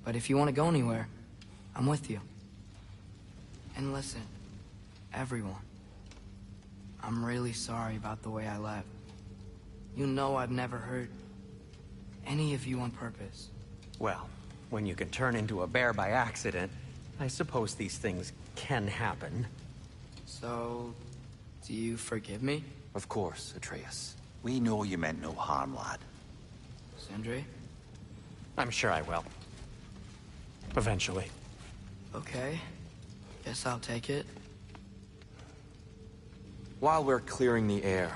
But if you want to go anywhere, I'm with you. And listen, everyone. I'm really sorry about the way I left. You know I've never hurt any of you on purpose. Well, when you can turn into a bear by accident, I suppose these things can happen. So, do you forgive me? Of course, Atreus. We know you meant no harm, lad. Sindri? I'm sure I will. Eventually. Okay. Guess I'll take it. While we're clearing the air,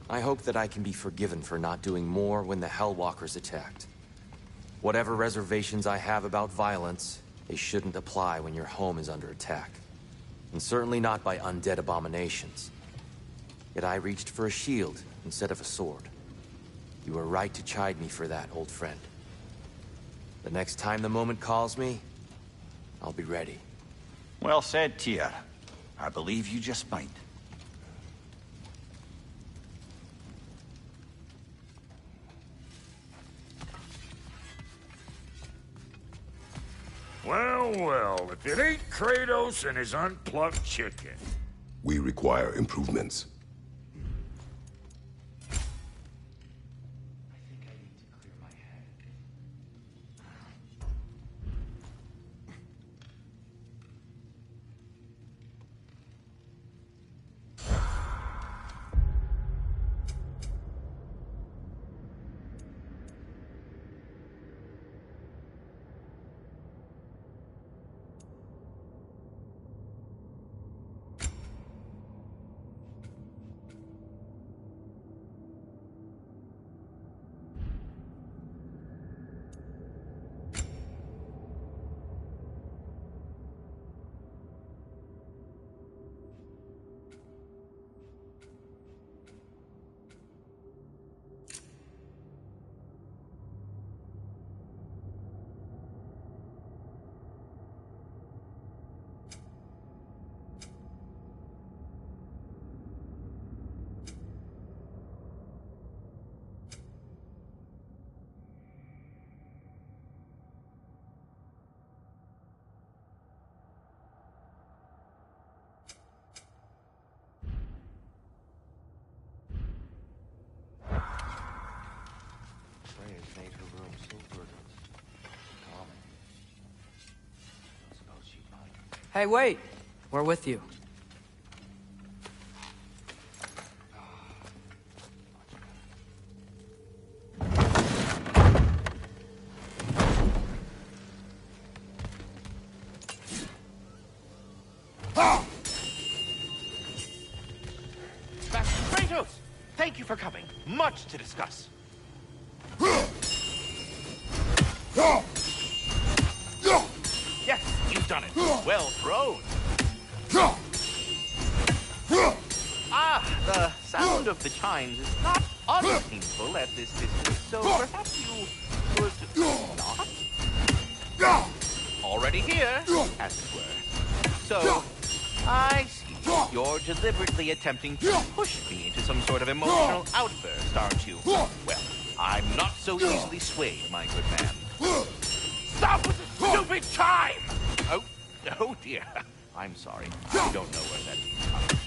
I hope that I can be forgiven for not doing more when the Hellwalkers attacked. Whatever reservations I have about violence, they shouldn't apply when your home is under attack. And certainly not by undead abominations. Yet I reached for a shield instead of a sword. You were right to chide me for that, old friend. The next time the moment calls me, I'll be ready. Well said, Tyr. I believe you just might. Well, well, if it ain't Kratos and his unplucked chicken. We require improvements. Hey, wait! We're with you. Master Kratos! Thank you for coming. Much to discuss. Yes, you've done it. Well thrown. Ah, the sound of the chimes is not unpainful at this distance, so perhaps you could not? Already here, as it were. So, I see. You're deliberately attempting to push me into some sort of emotional outburst, aren't you? Well, I'm not so easily swayed, my good man. Stop with the stupid chime! Oh dear. I'm sorry. I don't know where that came from.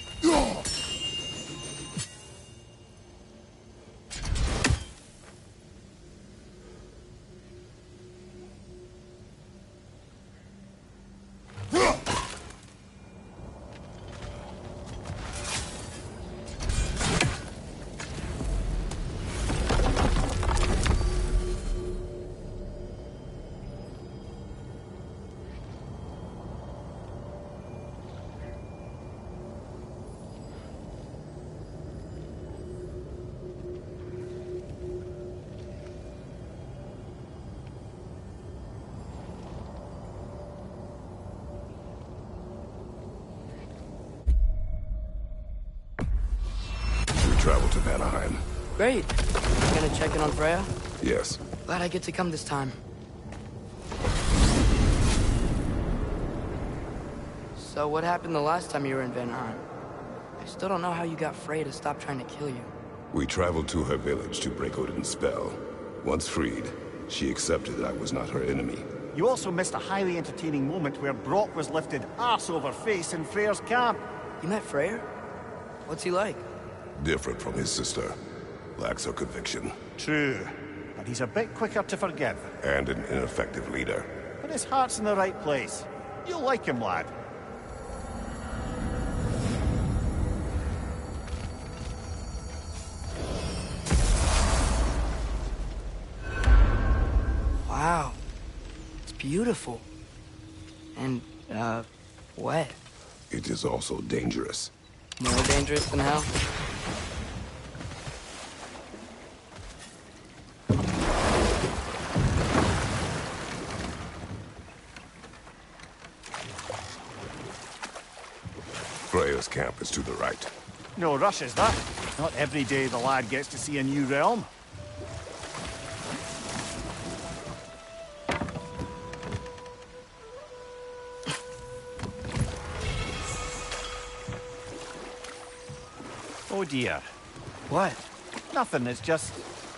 Travel to Vanaheim. Great. You gonna check in on Freya? Yes. Glad I get to come this time. So what happened the last time you were in Vanaheim? I still don't know how you got Freya to stop trying to kill you. We traveled to her village to break Odin's spell. Once freed, She accepted that I was not her enemy. You also missed a highly entertaining moment where Brock was lifted arse over face in Freyr's camp. You met Freyr? What's he like? Different from his sister. Lacks her conviction. True, but he's a bit quicker to forgive. And an ineffective leader. But his heart's in the right place. You'll like him, lad. Wow. It's beautiful. And, wet. It is also dangerous. More dangerous than hell? Freya's camp is to the right. No rush, is there? Not every day the lad gets to see a new realm. Oh dear. What? Nothing, it's just...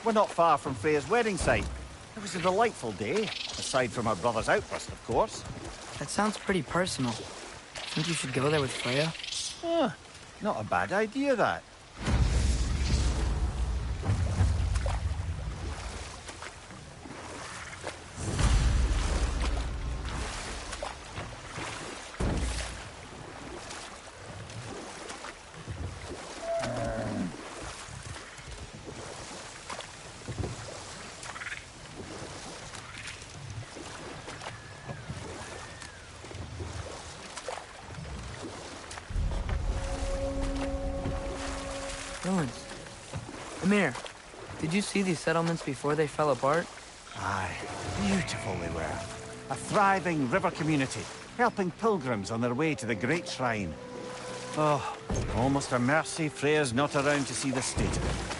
we're not far from Freya's wedding site. It was a delightful day, aside from our brother's outburst, of course. That sounds pretty personal. Think you should go there with Freya? Not a bad idea, that. Ruins. Amir, did you see these settlements before they fell apart? Aye, beautiful they were. A thriving river community, helping pilgrims on their way to the Great Shrine. Oh, almost a mercy Freya's not around to see the state of it.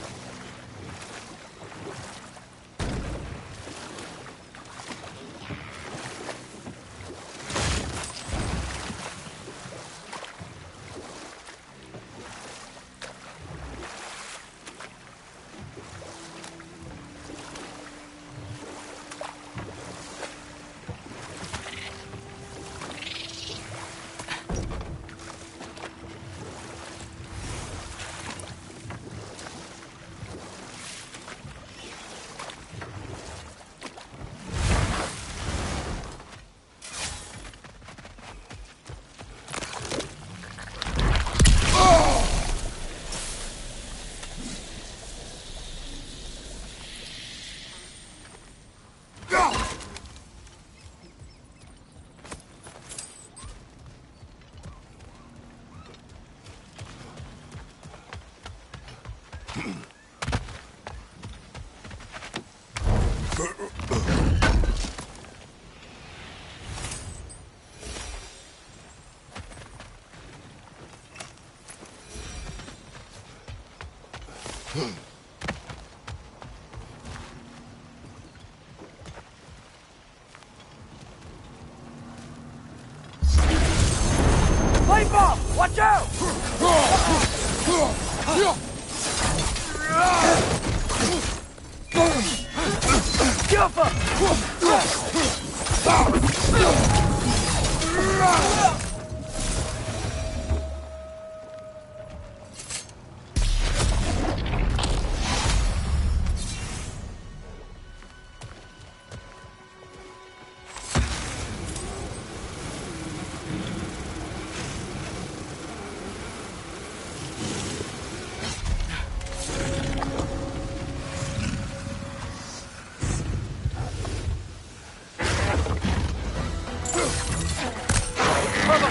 Flame bomb! Watch out!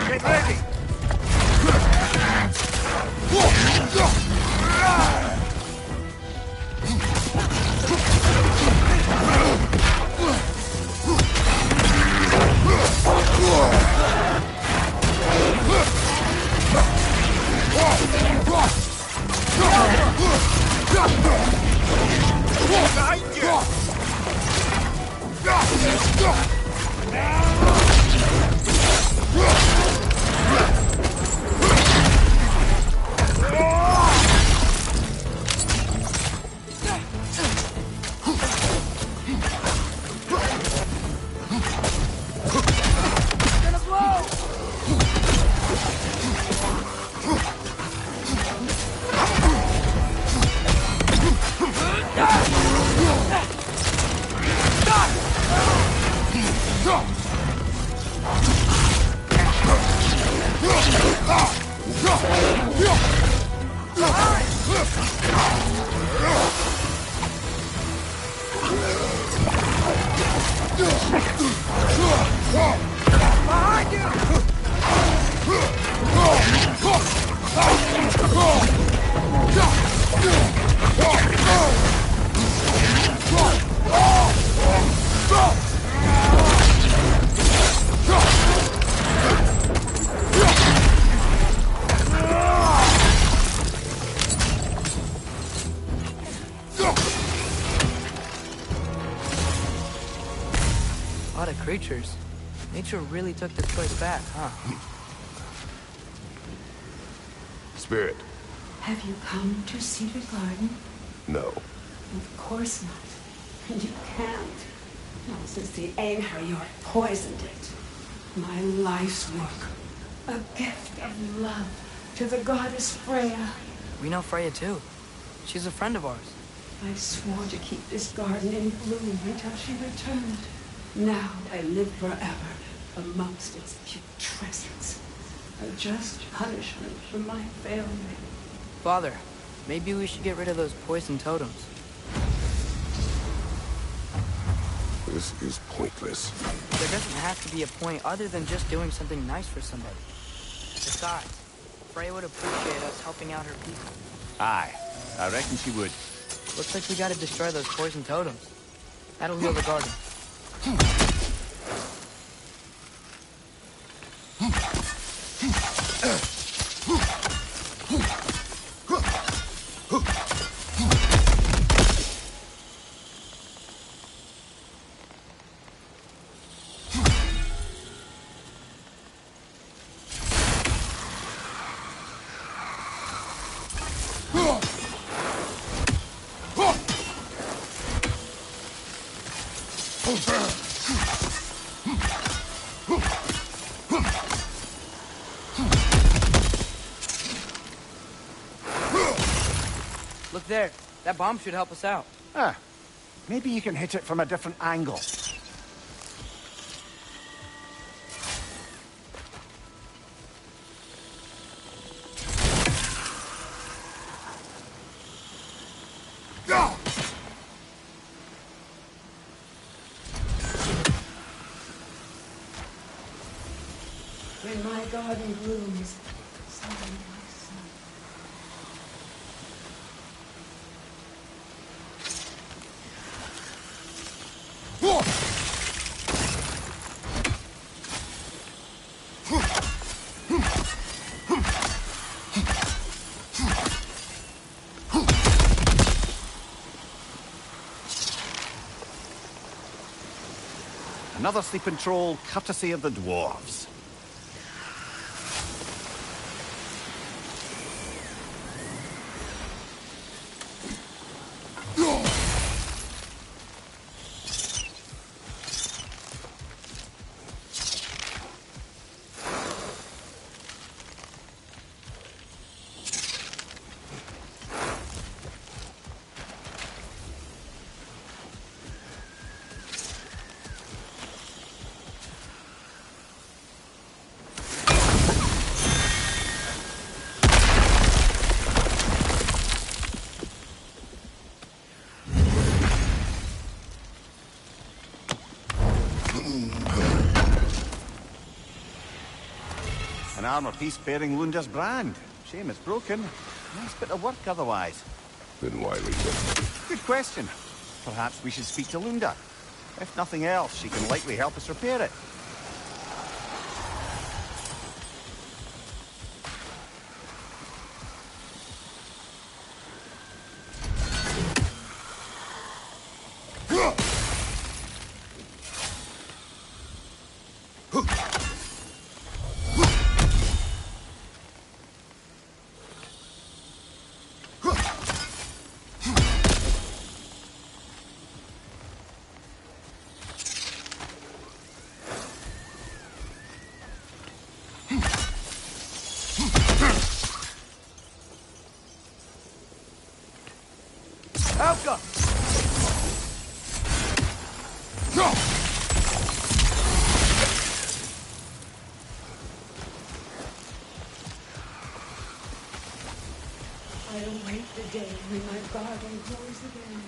Get ready! A lot of creatures. Nature really took this place back, huh? Spirit, Have you come to see the garden? no. Of course not. And you can't. Not since the Einherjar poisoned it. My life's work. A gift of love to the goddess Freya. We know Freya too. She's a friend of ours. I swore to keep this garden in bloom until she returned. Now I live forever amongst its putrescence. A just punishment for my failure. Father, maybe we should get rid of those poison totems. This is pointless. There doesn't have to be a point other than just doing something nice for somebody. Besides, Freya would appreciate us helping out her people. Aye, I reckon she would. Looks like we gotta destroy those poison totems. That'll heal the garden. Look there. That bomb should help us out. Ah, maybe you can hit it from a different angle. When my garden blooms, so will my son. Another sleeping troll, courtesy of the dwarves. An armor piece bearing Lunda's brand. Shame it's broken. Nice bit of work otherwise. Then why leave it? Good question. Perhaps we should speak to Lunda. If nothing else, she can likely help us repair it. Helga! garden grows again.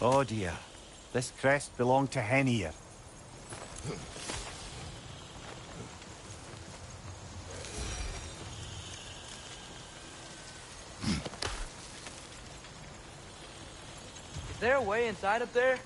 Oh dear. This crest belonged to Hennier. Is there a way inside up there?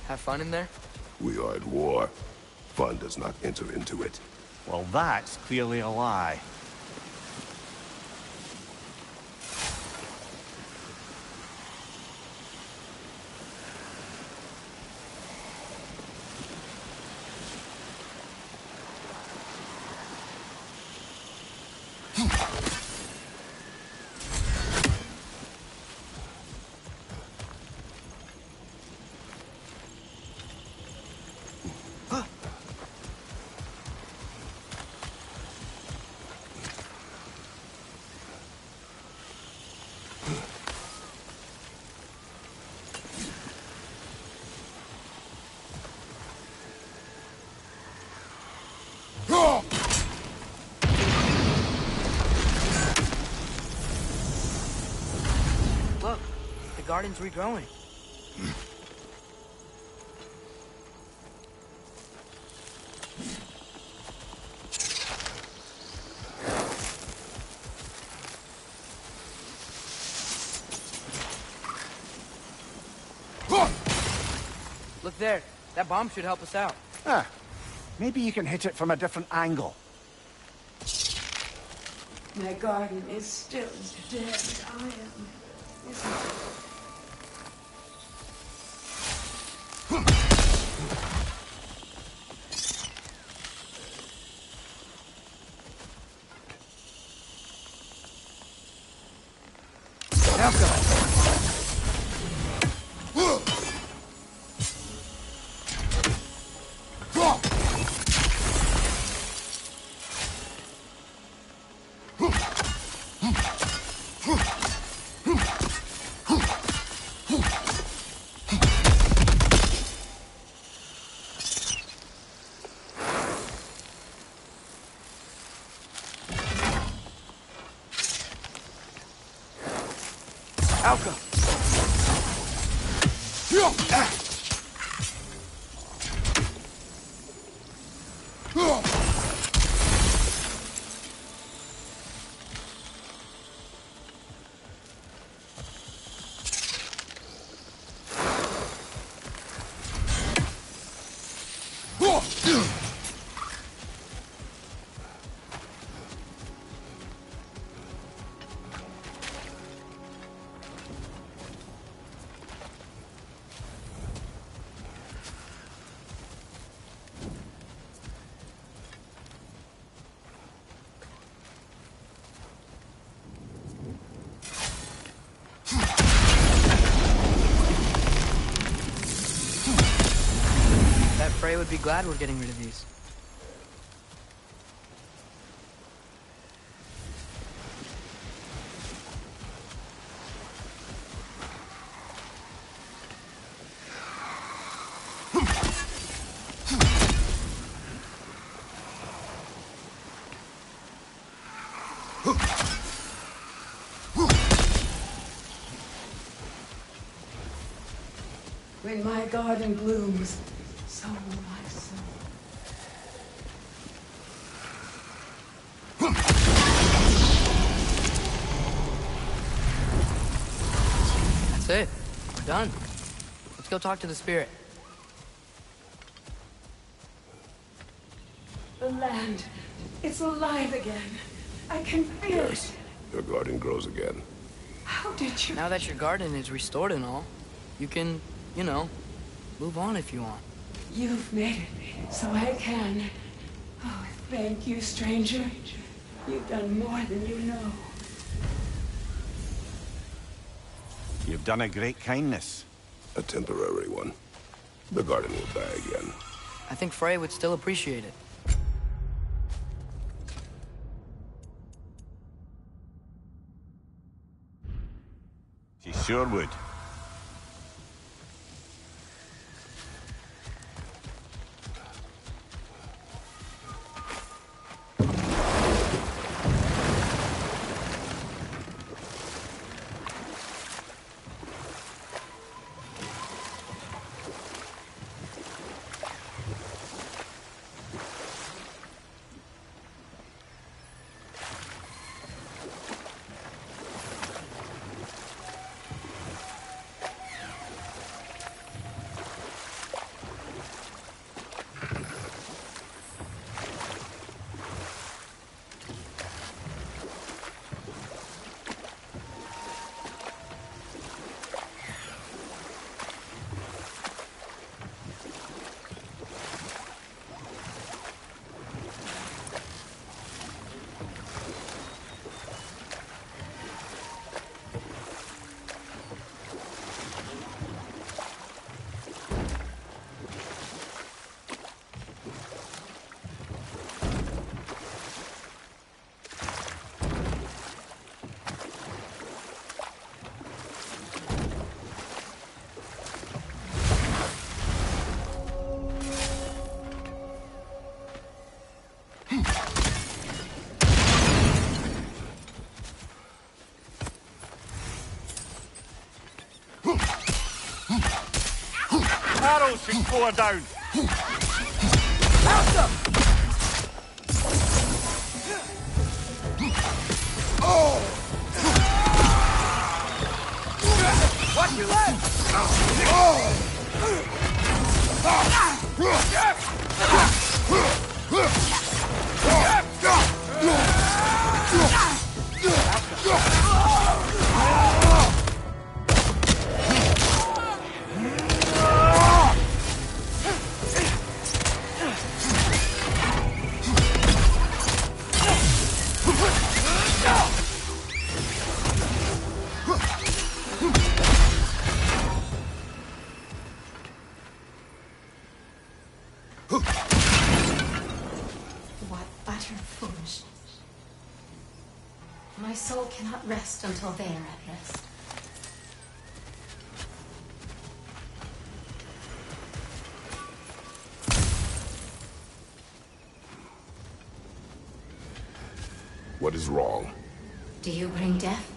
Have fun in there? We are at war. Fun does not enter into it. Well, that's clearly a lie. Look, the garden's regrowing. Look there. That bomb should help us out. Ah, maybe you can hit it from a different angle. My garden is still as dead as I am, isn't it? Alka! Frey would be glad we're getting rid of these. and my garden blooms, so will my soul. That's it. We're done. Let's go talk to the spirit. The land, it's alive again. I can feel Yes, your garden grows again. How did you... Now that your garden is restored and all, you can, you know, move on if you want. You've made it, so I can. Oh, thank you, stranger. You've done more than you know. You've done a great kindness. A temporary one. The garden will die again. I think Frey would still appreciate it. She sure would. Arrows should pour down. Watch your leg! What utter foolishness. My soul cannot rest until they are at rest. What is wrong? Do you bring death?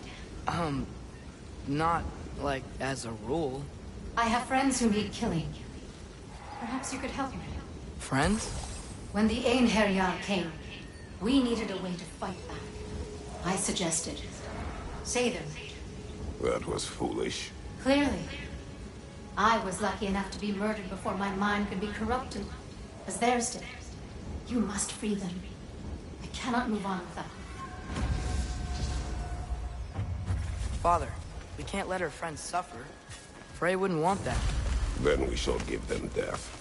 Not, like, as a rule. I have friends who need killing. Perhaps you could help me. Friends? When the Einherjar came, we needed a way to fight back. I suggested Sather. That was foolish. Clearly. I was lucky enough to be murdered before my mind could be corrupted, as theirs did. You must free them. I cannot move on without them. Father, we can't let our friends suffer. Frey wouldn't want that. Then we shall give them death.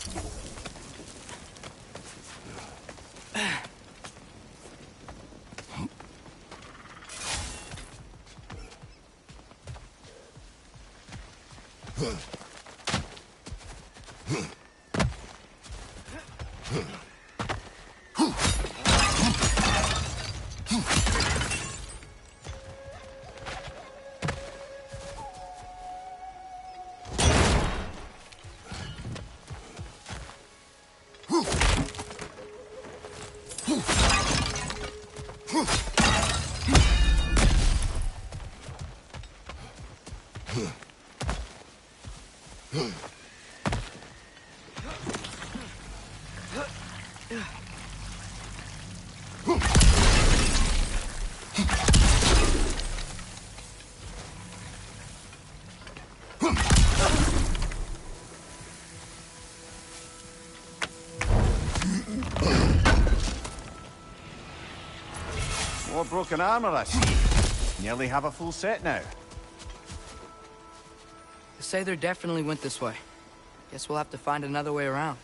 More broken armor, I see. Nearly have a full set now. They say they definitely went this way. Guess we'll have to find another way around.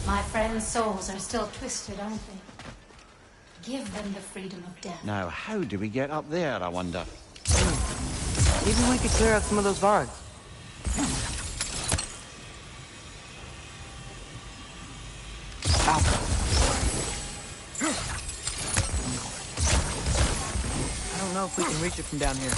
My friends' souls are still twisted, aren't they? Give them the freedom of death. Now, how do we get up there, I wonder? Maybe we could clear out some of those vines. Ow. I don't know if we can reach it from down here.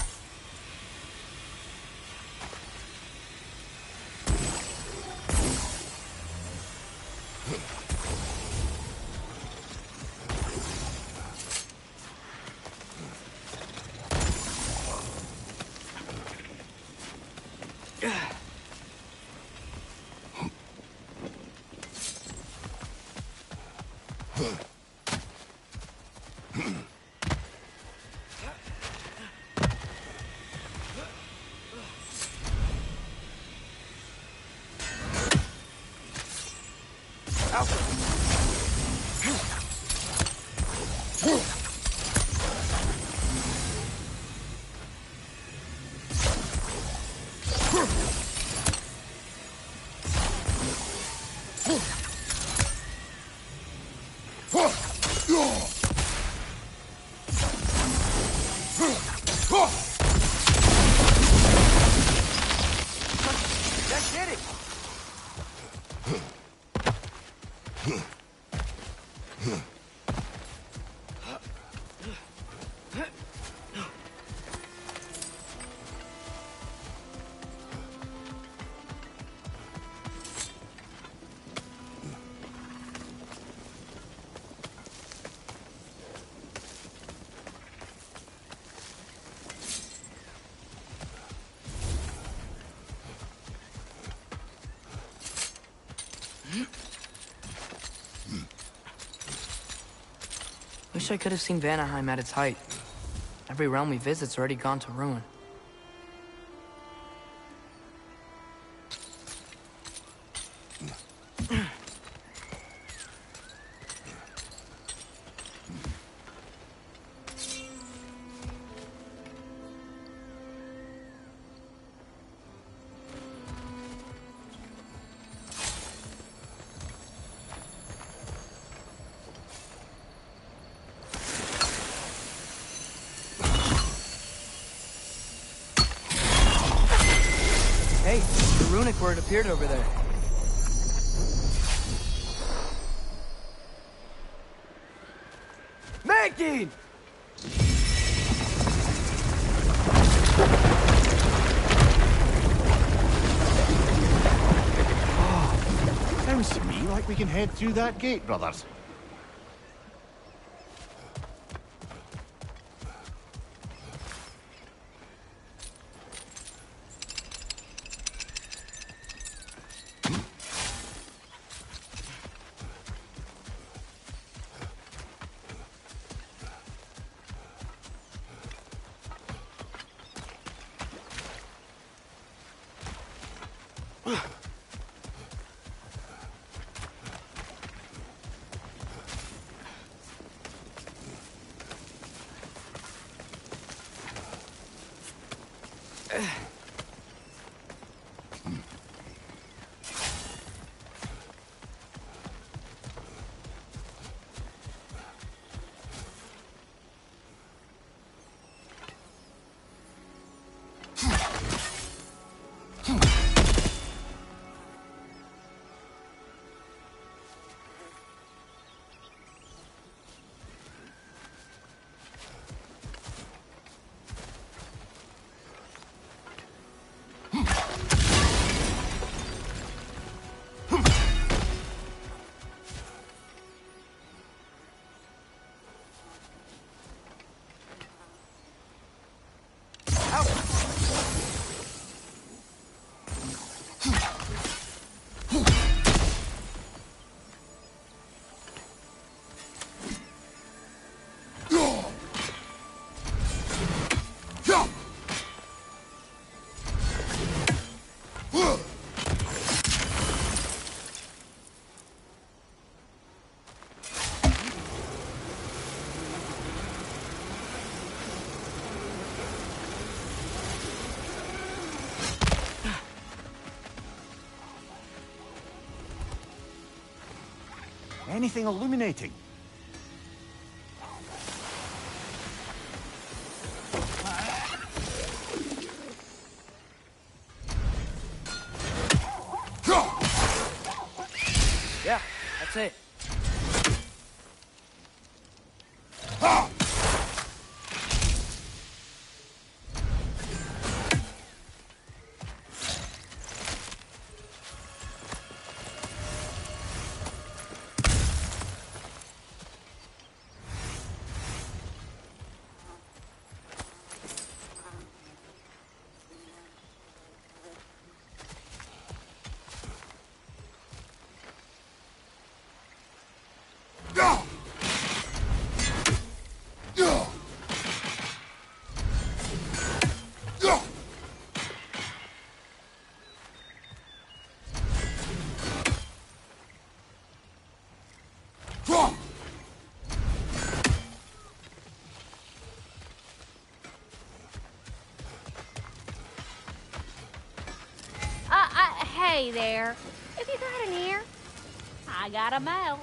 Wish I could have seen Vanaheim at its height. Every realm we visit's already gone to ruin. Hey, the runic word appeared over there. Maggie! Sounds to me like we can head through that gate, brothers. Anything illuminating? Yeah, that's it. Hey there. If you got an ear, I got a mouth.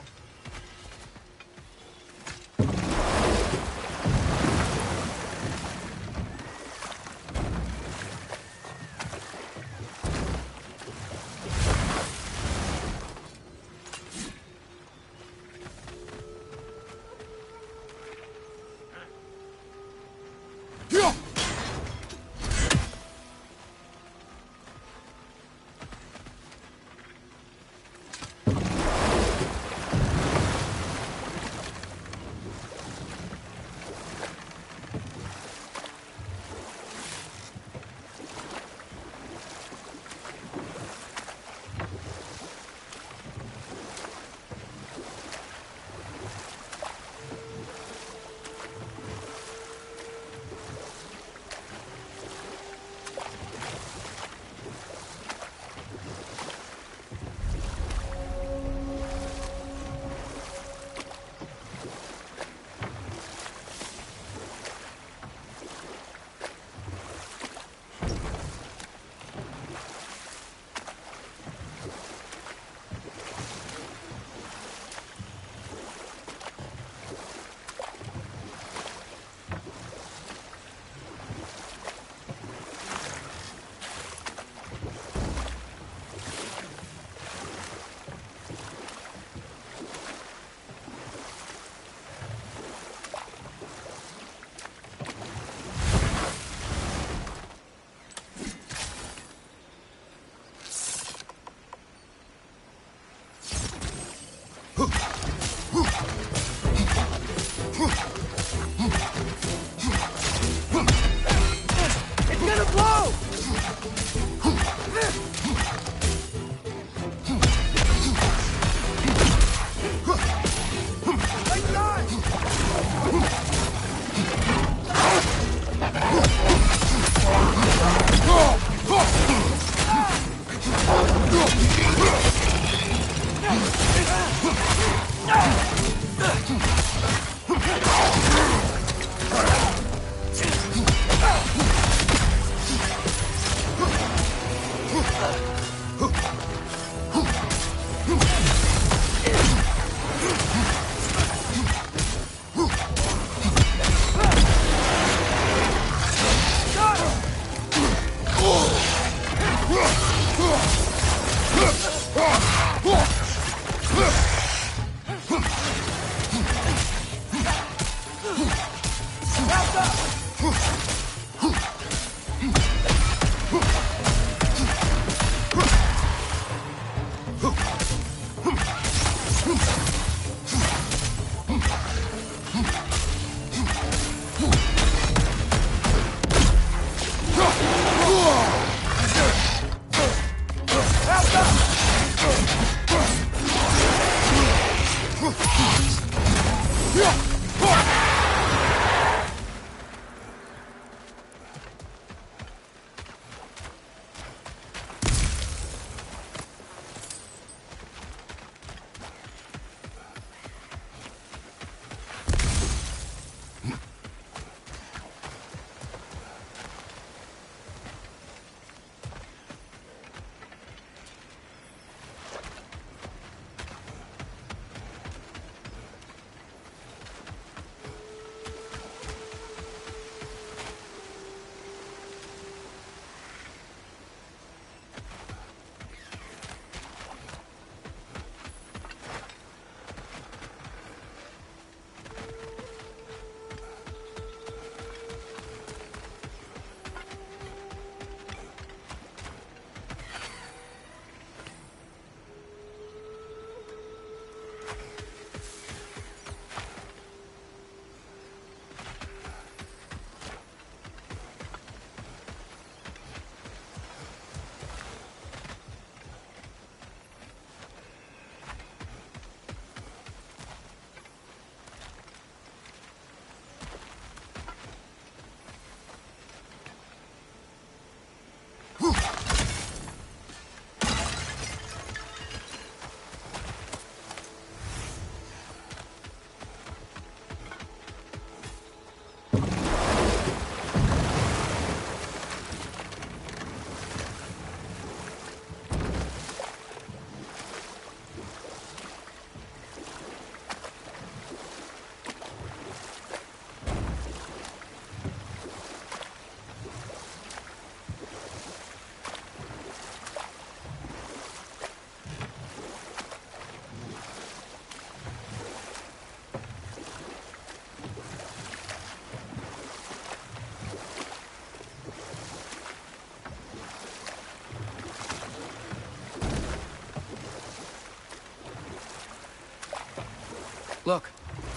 Look,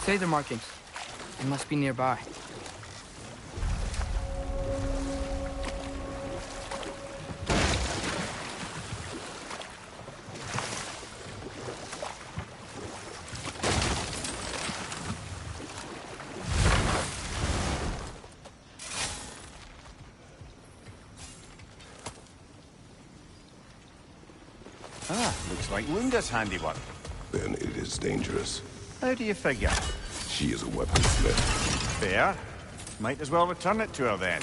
Sather markings. They must be nearby. Ah, looks like Lunda's handiwork. Then it is dangerous. How do you figure? She is a weaponsmith. Fair. Might as well return it to her then.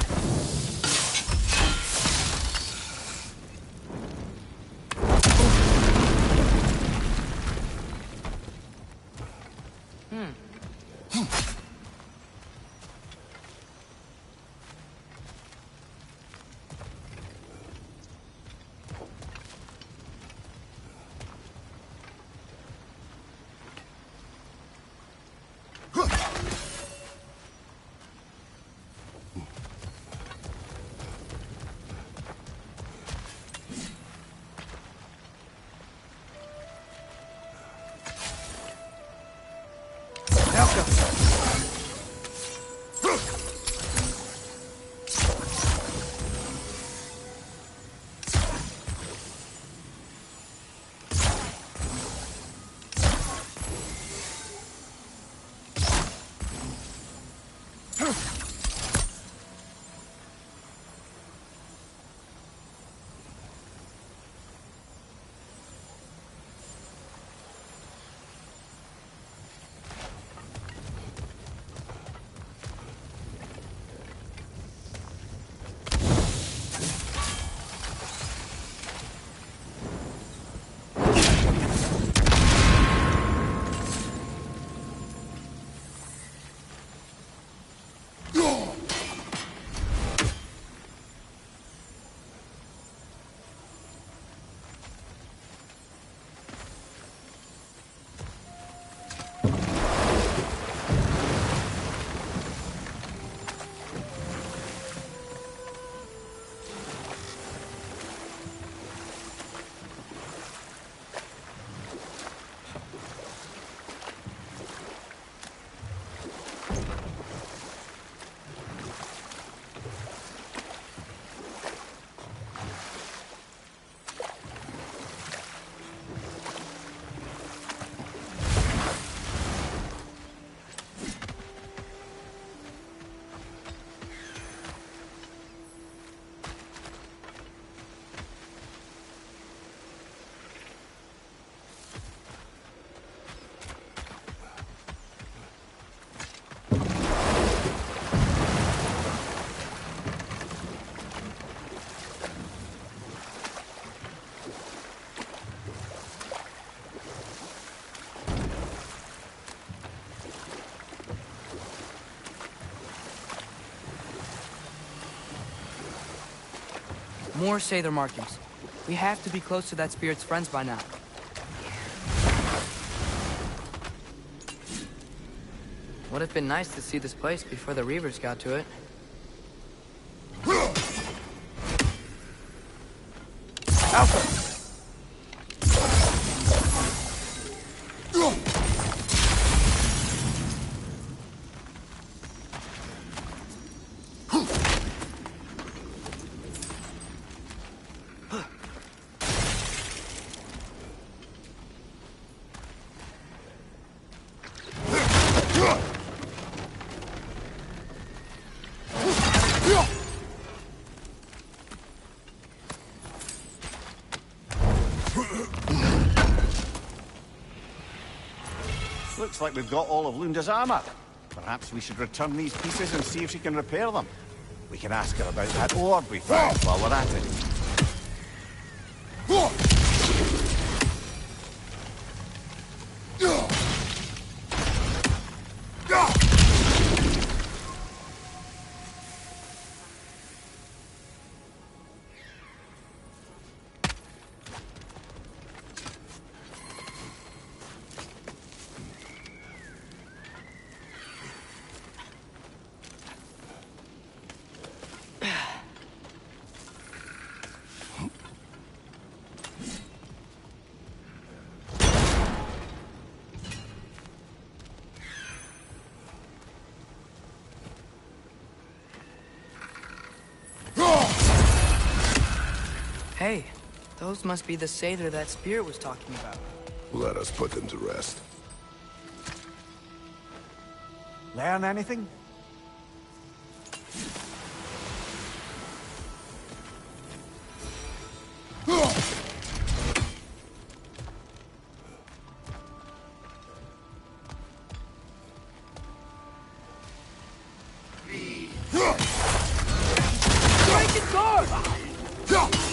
More Sather markings. We have to be close to that spirit's friends by now. Would have been nice to see this place before the Reavers got to it. Alpha! Looks like we've got all of Lunda's armor. Perhaps we should return these pieces and see if she can repair them. We can ask her about that orb we found while we're at it. Hey, those must be the Sather that Spirit was talking about. Let us put them to rest. Learn anything? Break his guard! Got him!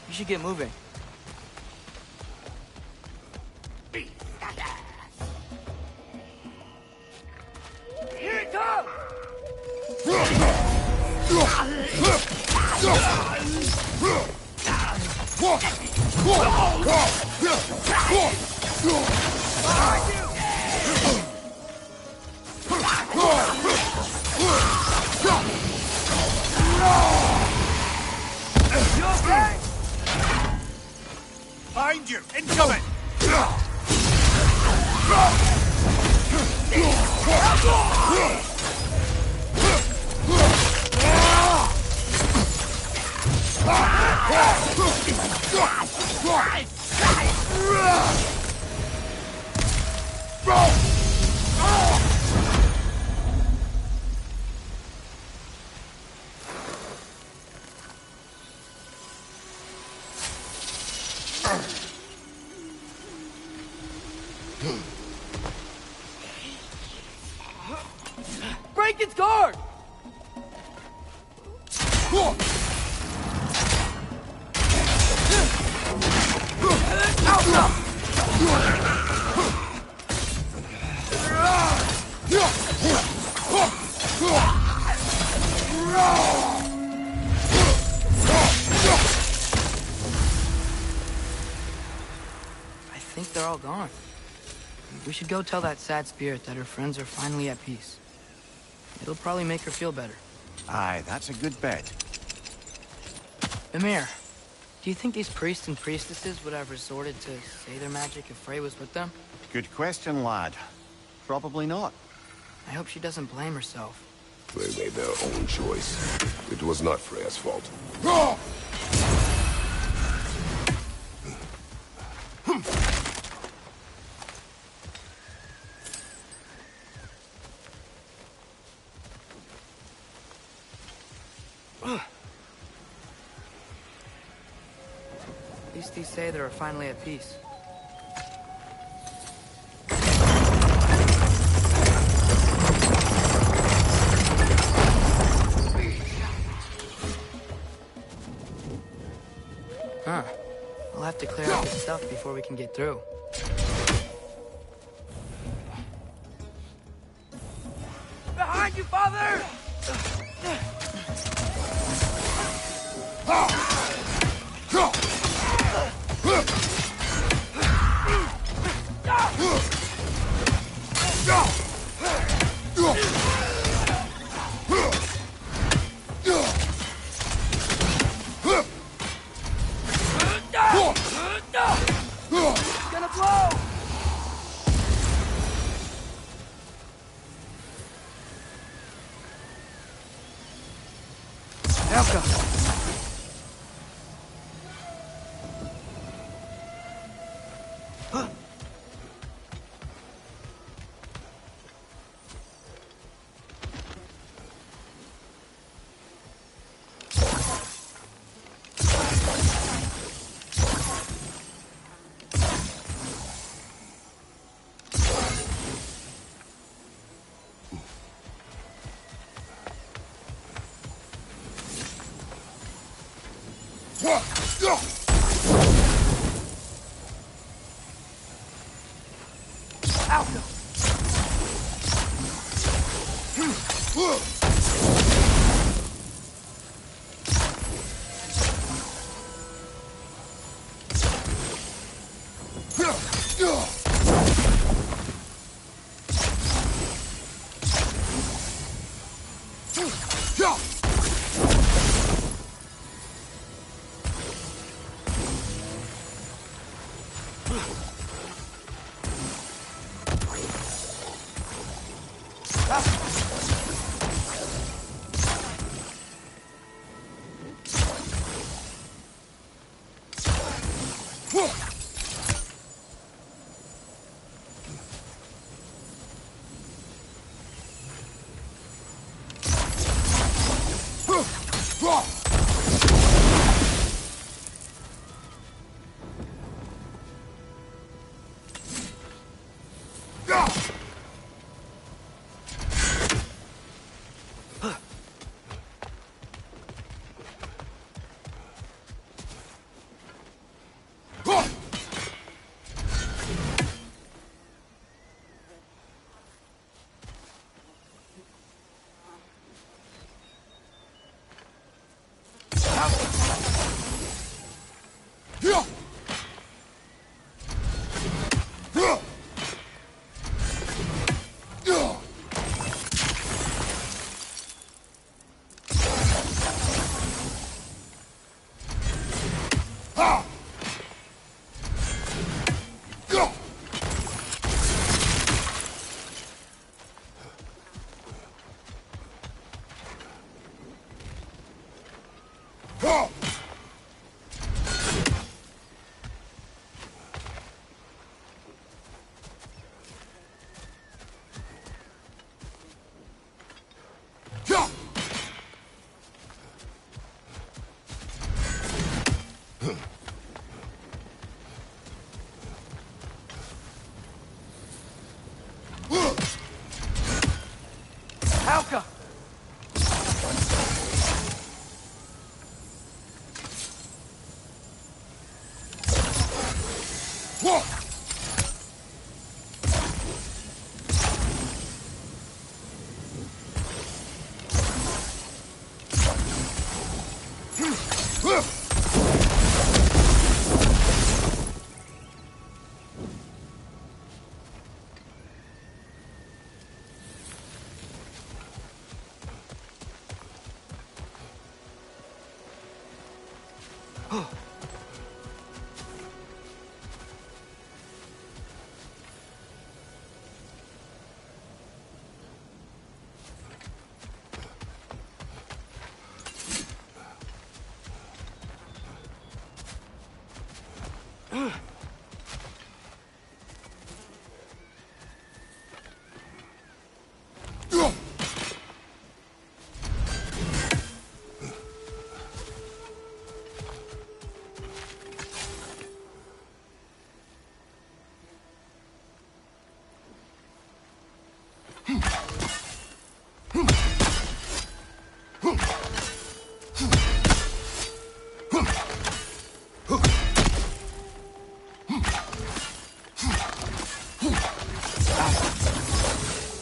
You should get moving. Here it comes! You okay? Behind you! Incoming! Break its guard! I think they're all gone. We should go tell that sad spirit that her friends are finally at peace. It'll probably make her feel better. Aye, that's a good bet. Emir, do you think these priests and priestesses would have resorted to Sather magic if Frey was with them? Good question, lad. Probably not. I hope she doesn't blame herself. They made their own choice. It was not Freya's fault. At least these Sather are finally at peace. Huh. We'll have to clear out this stuff before we can get through. Behind you, father! It's gonna blow! Elka!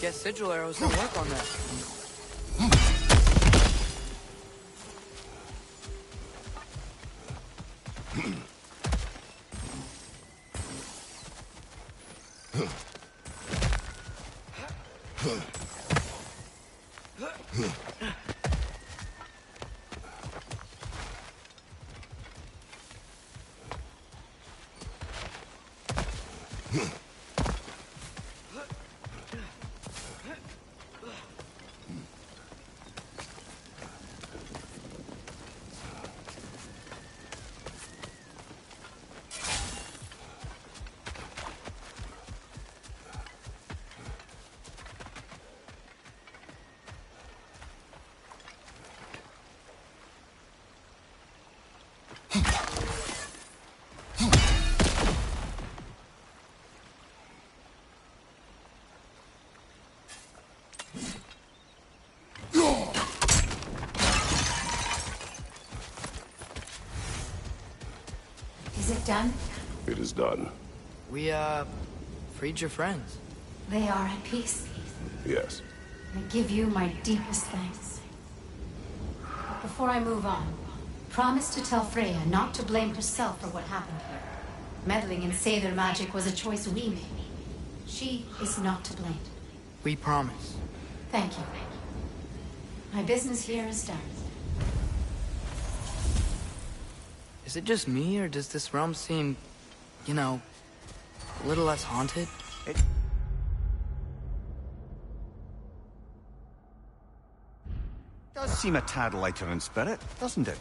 Guess sigil arrows don't work on that. it done? It is done. We, freed your friends. They are at peace. Yes. I give you my deepest thanks. But before I move on, promise to tell Freya not to blame herself for what happened here. Meddling in Seidr magic was a choice we made. She is not to blame. We promise. Thank you. My business here is done. Is it just me, or does this realm seem, you know, a little less haunted? It does seem a tad lighter in spirit, doesn't it?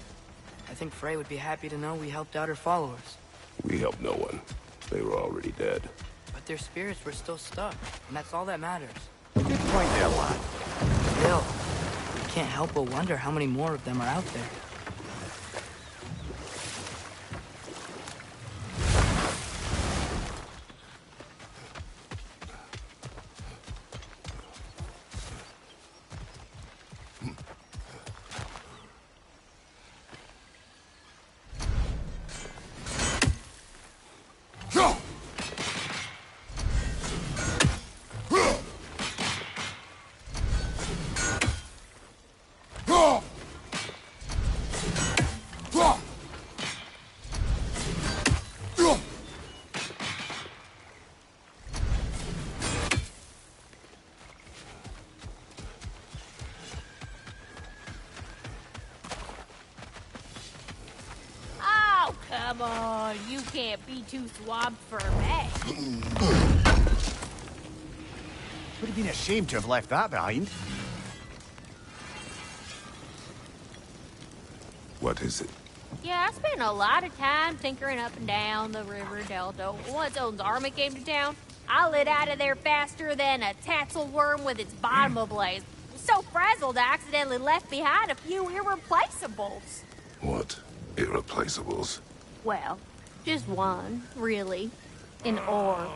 I think Frey would be happy to know we helped out her followers. We helped no one. They were already dead. But their spirits were still stuck, and that's all that matters. Good point there, lad. Still, we can't help but wonder how many more of them are out there. Oh, come on. You can't be too swamped for me. Would have been a shame to have left that behind. What is it? Yeah, I spent a lot of time tinkering up and down the river delta. Once Odin's army came to town, I lit out of there faster than a tassel worm with its bottom ablaze. So frazzled, I accidentally left behind a few irreplaceables. What? Irreplaceables? Well, just one, really. An orb.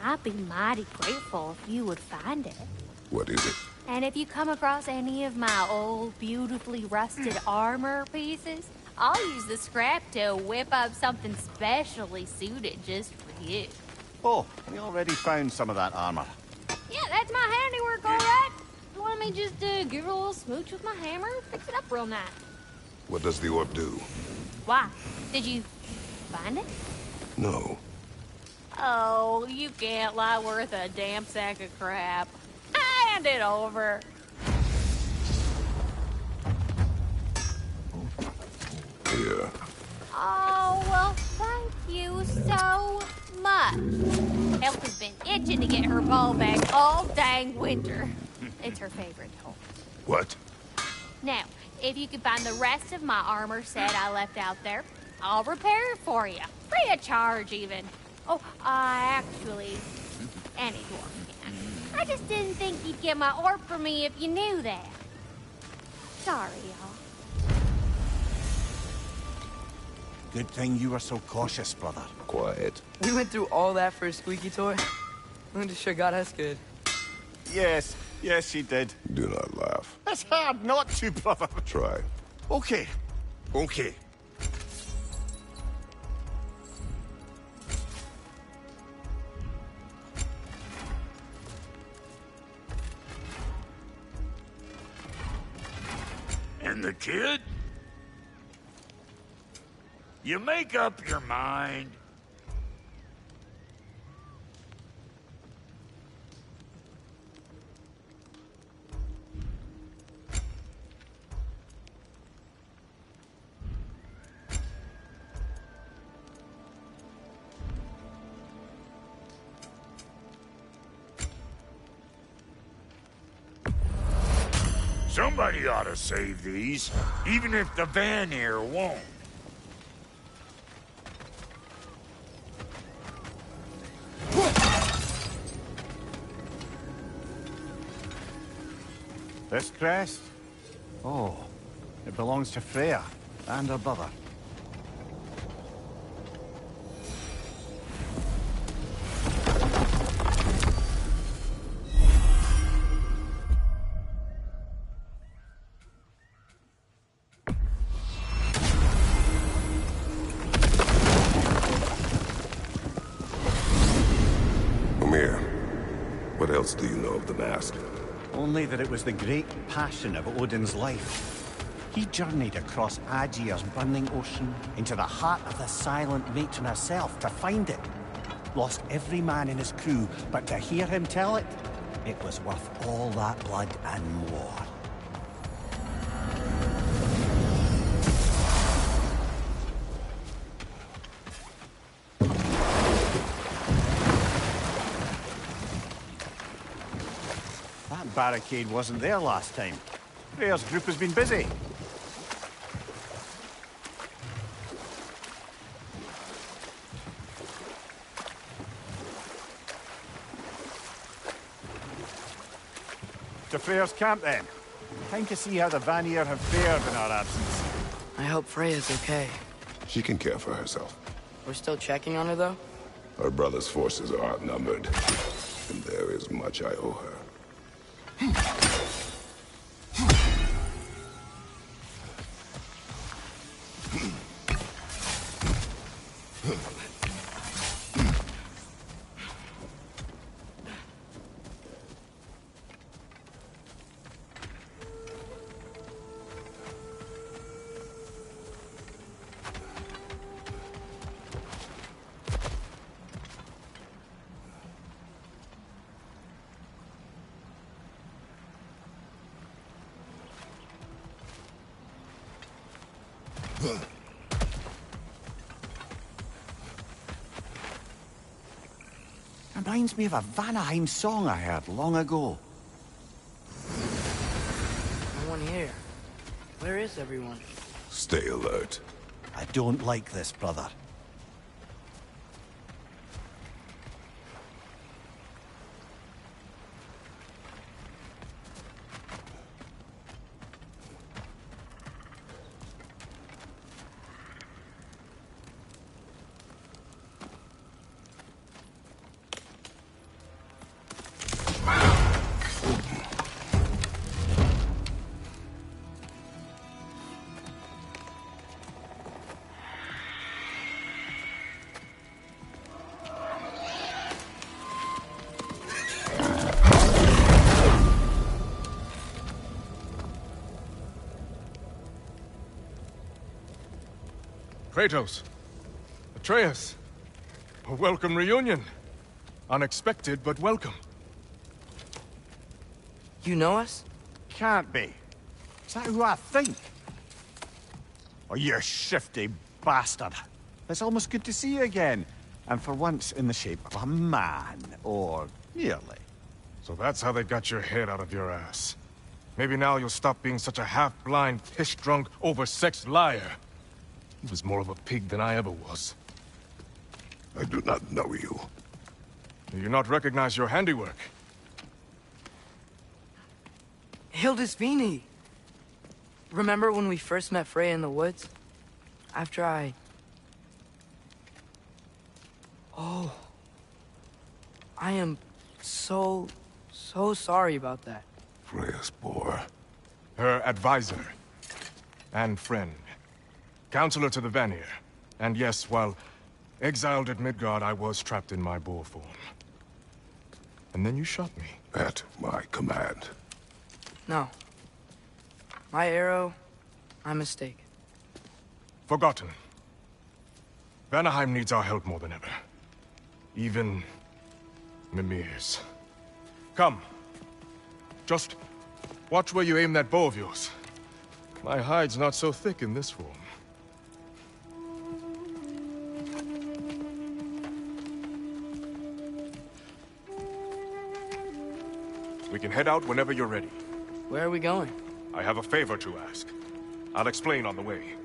I'd be mighty grateful if you would find it. What is it? And if you come across any of my old, beautifully rusted armor pieces, I'll use the scrap to whip up something specially suited just for you. Oh, we already found some of that armor. Yeah, that's my handiwork, all right. You want me just to give it a little smooch with my hammer? Fix it up real nice. What does the orb do? Why? Did you find it? No. Oh, you can't lie worth a damn sack of crap. Hand it over. Here. Oh, well, thank you so much. Elf has been itching to get her ball back all dang winter. It's her favorite toy. What? Now, if you could find the rest of my armor set I left out there, I'll repair it for you. Free of charge, even. Oh, actually, any dwarf can. I just didn't think you'd get my orb for me if you knew that. Sorry, y'all. Good thing you were so cautious, brother. Quiet. We went through all that for a squeaky toy? Linda sure got us good. Yes, she did. Do not laugh. It's hard not to, brother. Try. Okay. And the kid? You make up your mind. Somebody ought to save these, even if the Vanir won't. This crest? Oh, it belongs to Freya and her brother. Mimir, what else do you know of the mask? Only that it was the great passion of Odin's life. He journeyed across Aegir's burning ocean into the heart of the silent matron herself to find it. Lost every man in his crew, but to hear him tell it, it was worth all that blood and more. That barricade wasn't there last time. Freya's group has been busy. To Freya's camp, then. Time to see how the Vanir have fared in our absence. I hope Freya's okay. She can care for herself. We're still checking on her, though? Her brother's forces are outnumbered, and there is much I owe her. Reminds me of a Vanaheim song I heard long ago. No one here. Where is everyone? Stay alert. I don't like this, brother. Kratos, Atreus, a welcome reunion. Unexpected, but welcome. You know us? Can't be. Is that who I think? Oh, you shifty bastard. It's almost good to see you again. And for once in the shape of a man, or nearly. So that's how they got your head out of your ass. Maybe now you'll stop being such a half-blind, piss-drunk, oversexed liar. He was more of a pig than I ever was. I do not know you. Do you not recognize your handiwork? Hildisvini! Remember when we first met Freya in the woods? After I... Oh... I am so sorry about that. Freya's boar. Her advisor. And friend. Counselor to the Vanir. And yes, while exiled at Midgard, I was trapped in my boar form. And then you shot me. At my command. No. My arrow, my mistake. Forgotten. Vanaheim needs our help more than ever. Even Mimir's. Come. Just watch where you aim that bow of yours. My hide's not so thick in this form. We can head out whenever you're ready. Where are we going? I have a favor to ask. I'll explain on the way.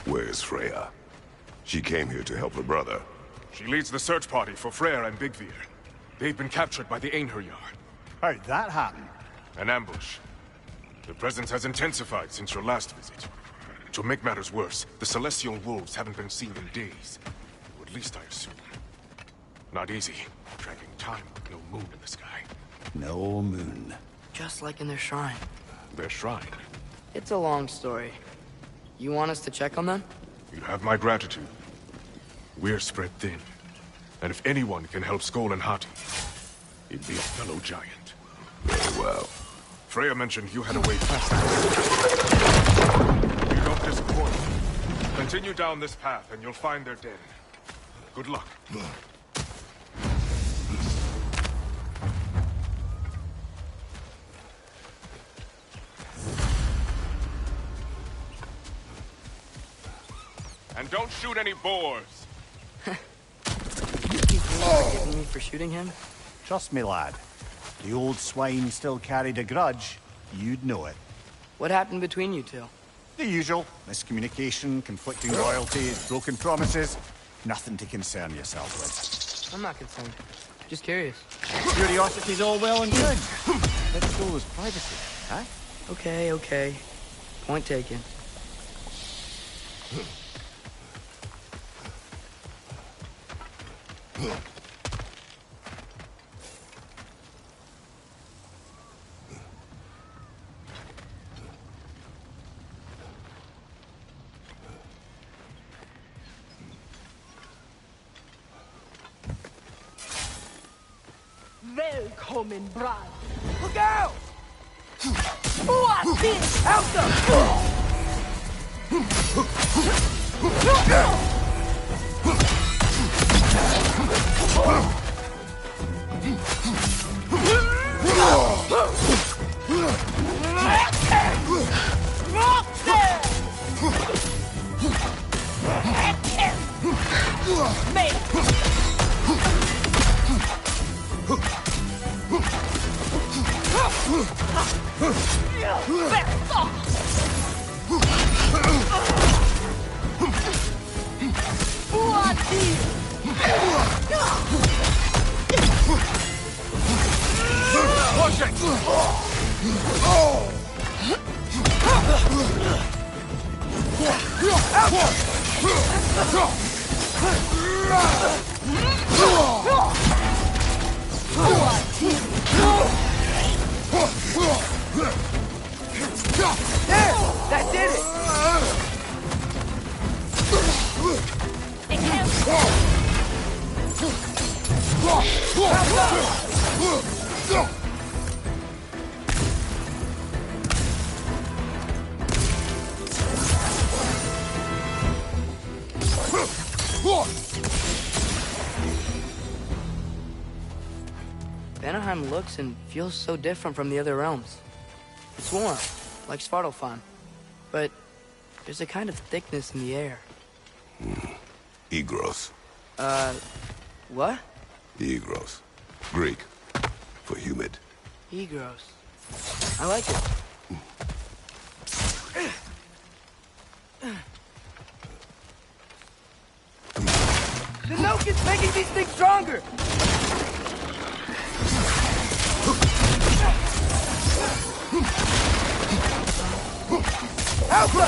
Where's Freya? She came here to help her brother. She leads the search party for Freyr and Bigvir. They've been captured by the Einherjar. How'd that happen? An ambush. The presence has intensified since your last visit. To make matters worse, the Celestial Wolves haven't been seen in days. Would At least I assume. Not easy, tracking time with no moon in the sky. No moon. Just like in their shrine. Their shrine? It's a long story. You want us to check on them? You have my gratitude. We're spread thin. And if anyone can help Skoll and Hati, it'd be a fellow giant. Very well. Freya mentioned you had a way past that. You don't disappoint. Continue down this path and you'll find their den. Good luck. And don't shoot any boars. He's forgiving me for shooting him? Trust me, lad. If the old swine still carried a grudge, you'd know it. What happened between you two? The usual. Miscommunication, conflicting loyalties, broken promises. Nothing to concern yourself with. I'm not concerned. Just curious. Curiosity's all well and good. Let's go with privacy, huh? Okay. Point taken. Välkommen, brad. Look out! Out That did it! Vanaheim looks and feels so different from the other realms. It's warm, like Svartalfheim, but there's a kind of thickness in the air. Egros. What? Egros. Greek. For humid. Egros. I like it. The Noke is making these things stronger! Alpha!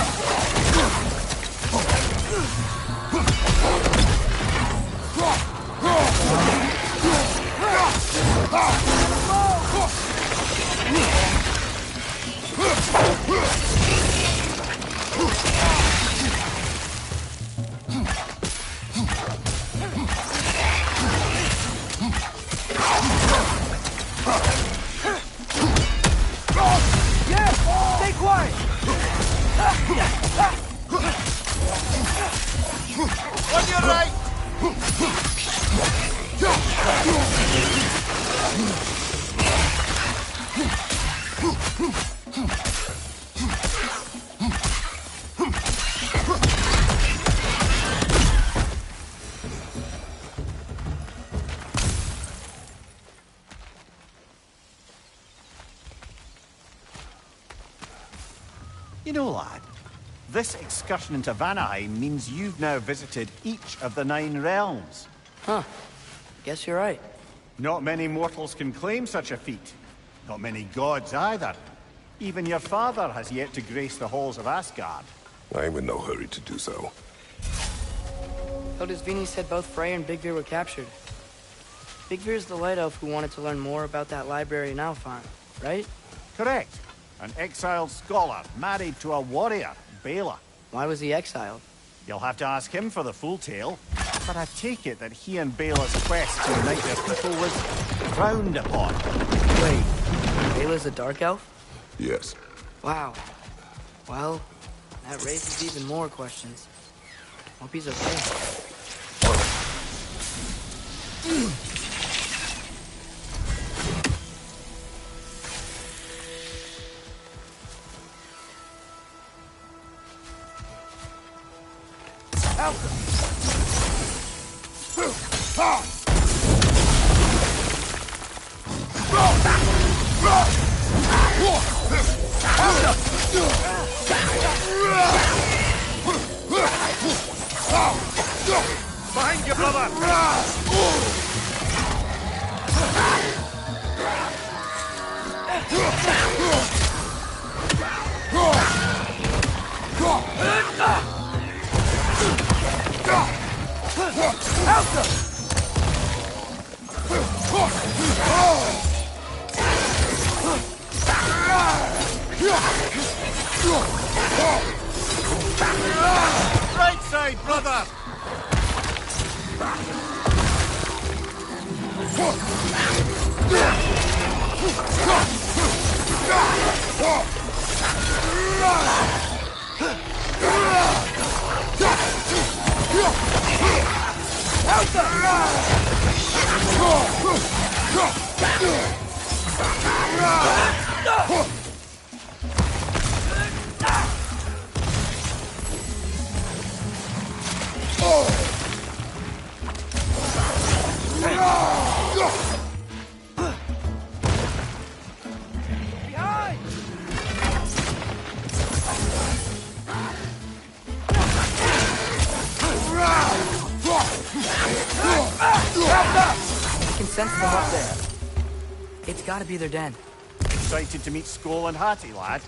Yeah! Stay quiet! On your right! You know, lad, this excursion into Vanaheim means you've now visited each of the 9 realms. Huh. Guess you're right. Not many mortals can claim such a feat. Not many gods either. Even your father has yet to grace the halls of Asgard. I'm in no hurry to do so. So does Vinny said both Frey and Big Veer were captured. Big Veer's the light elf who wanted to learn more about that library in Alfheim, right? Correct. An exiled scholar married to a warrior, Bela. Why was he exiled? You'll have to ask him for the full tale. But I take it that he and Bela's quest to unite their people was frowned upon. Wait, Bela's a dark elf? Yes. Wow. Well, that raises even more questions. Hope he's okay. Behind you, brother! Right side, brother! I can sense them up there. It's gotta be their den. Excited to meet Skoll and Hattie, lad?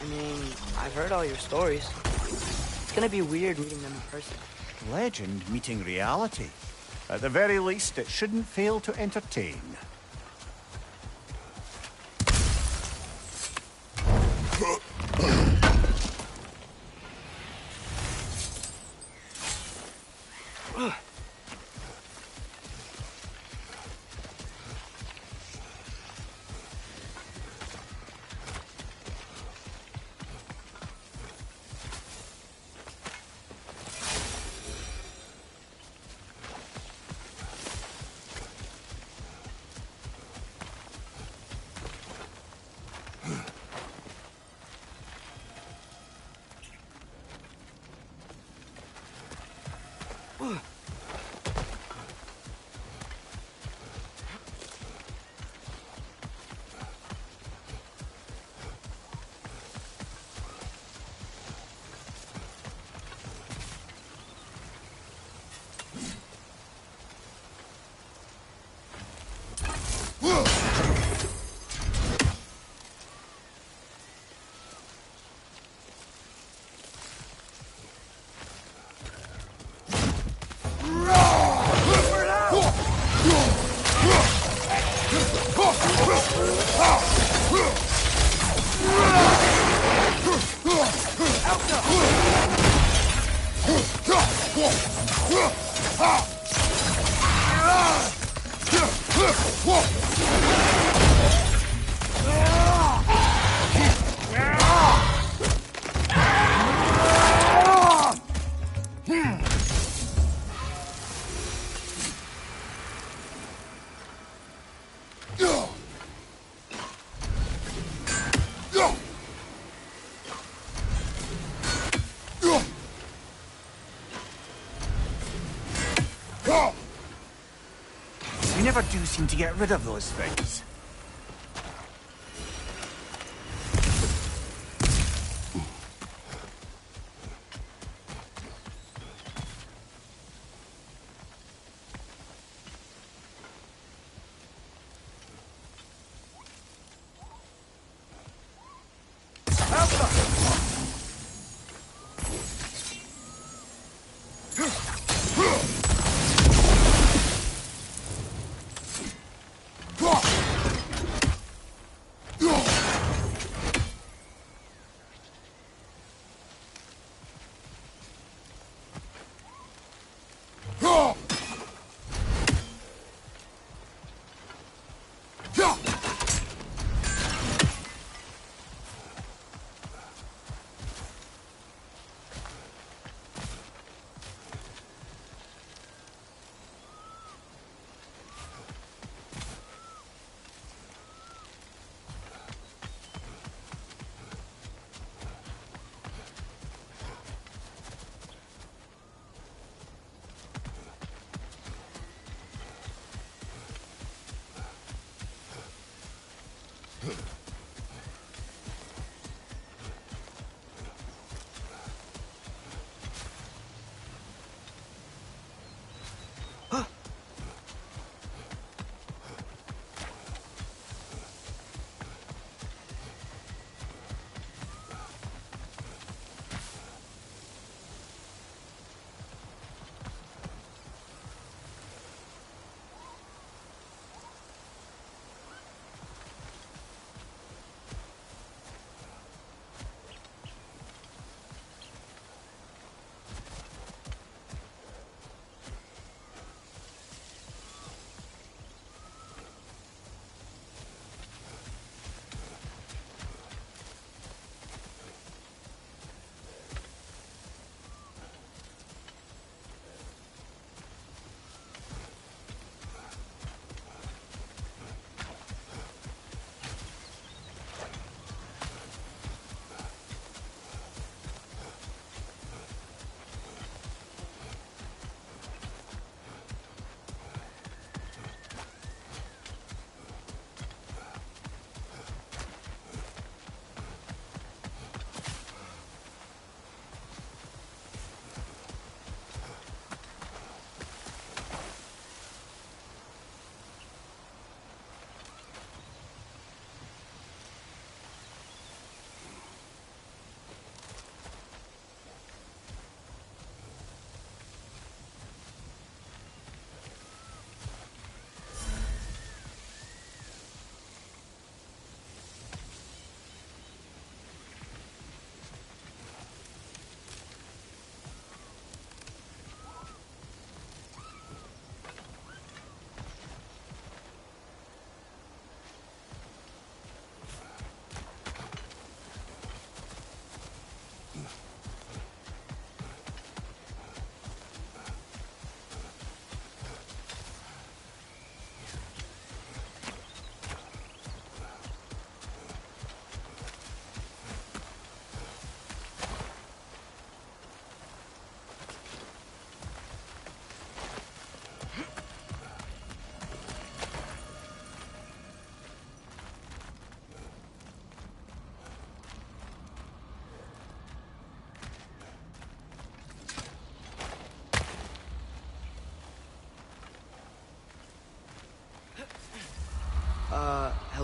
I mean, I've heard all your stories. It's gonna be weird meeting them in person. Legend meeting reality. At the very least, it shouldn't fail to entertain. We never do seem to get rid of those things.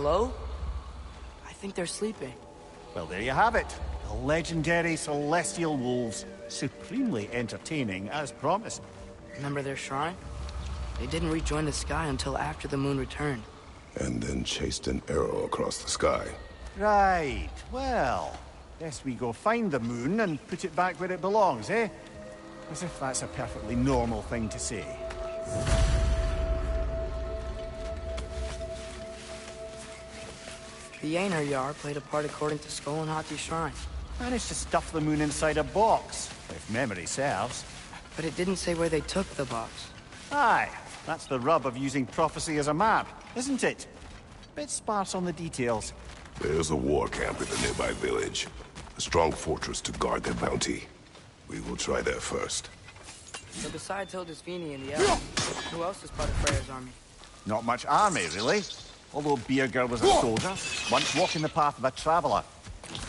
Hello? I think they're sleeping. Well, there you have it. The legendary celestial wolves. Supremely entertaining, as promised. Remember their shrine? They didn't rejoin the sky until after the moon returned. And then chased an arrow across the sky. Right. Well, guess we go find the moon and put it back where it belongs, eh? As if that's a perfectly normal thing to say. The Einherjar played a part according to Skull and Hati's shrine. Managed to stuff the moon inside a box, if memory serves. But it didn't say where they took the box. Aye, that's the rub of using prophecy as a map, isn't it? Bit sparse on the details. There's a war camp in the nearby village. A strong fortress to guard their bounty. We will try there first. So besides Hildisvini and the elves, who else is part of Freya's army? Not much army, really. Although Beerger was a soldier, once walking the path of a traveler.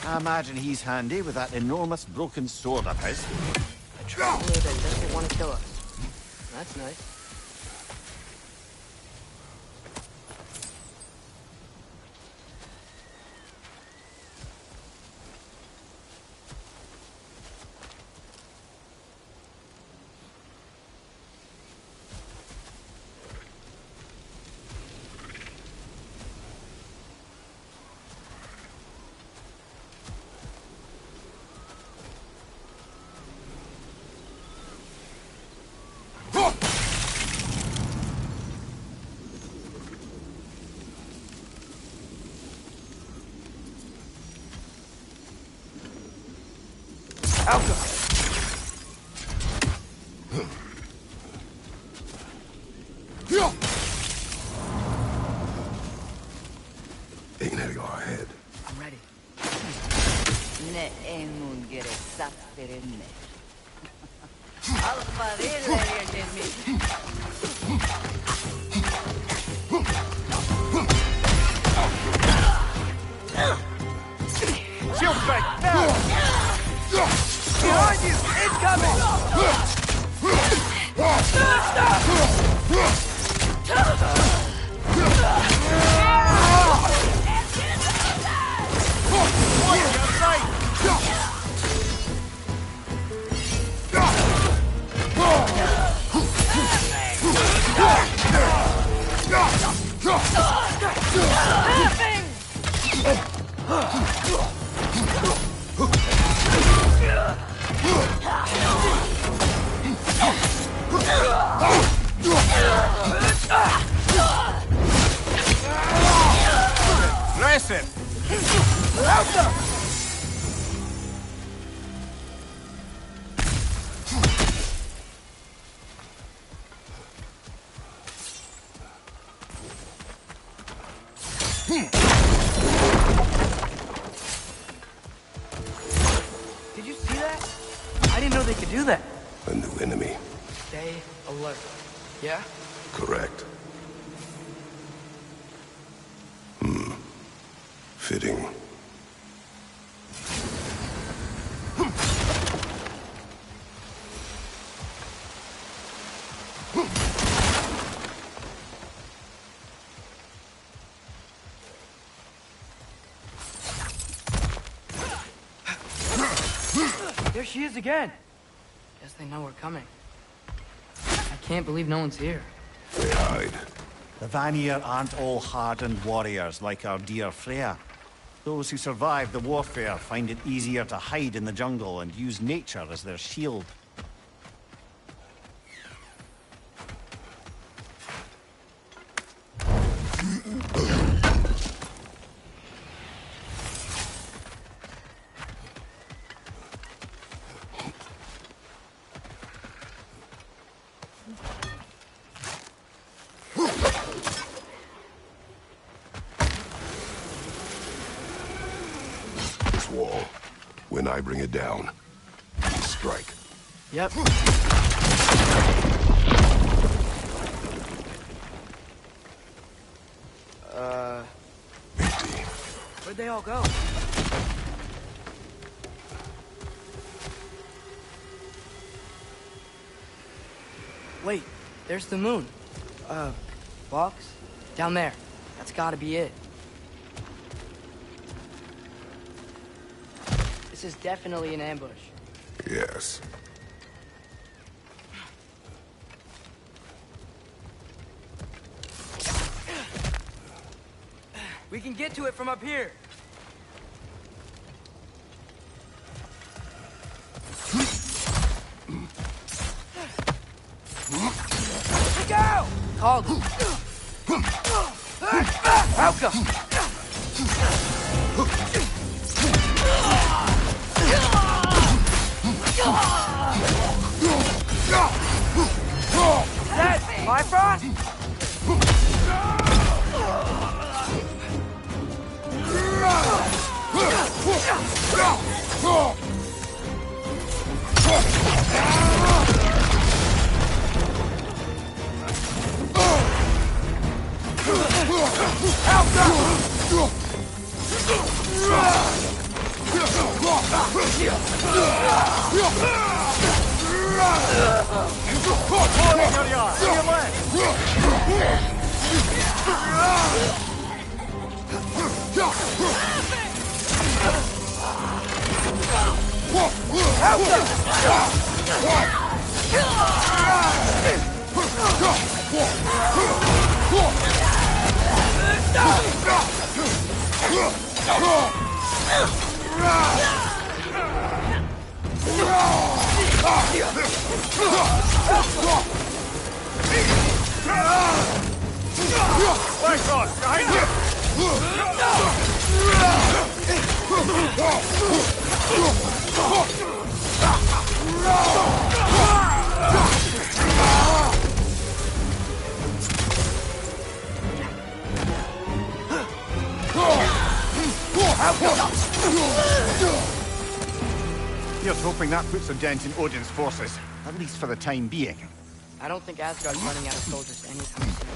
I imagine he's handy with that enormous broken sword of his. A traveler that doesn't want to kill us. That's nice. Einherjar ahead. I'm ready. Ne emun gere sapperenne. Alfariller it! Did you see that? I didn't know they could do that. A new enemy. Stay alert. Yeah? Correct. Fitting. There she is again. Guess they know we're coming. I can't believe no one's here. They hide. The Vanir aren't all hardened warriors like our dear Freya. Those who survive the warfare find it easier to hide in the jungle and use nature as their shield. This wall. When I bring it down, you strike. Yep. Empty. Where'd they all go? Wait, there's the moon. Box? Down there. That's gotta be it. This is definitely an ambush. Yes. We can get to it from up here. Let go! Called him. Outcome! That Bifrost? Here's hoping that puts a dent in Odin's forces, at least for the time being. I don't think Asgard's running out of soldiers anytime soon.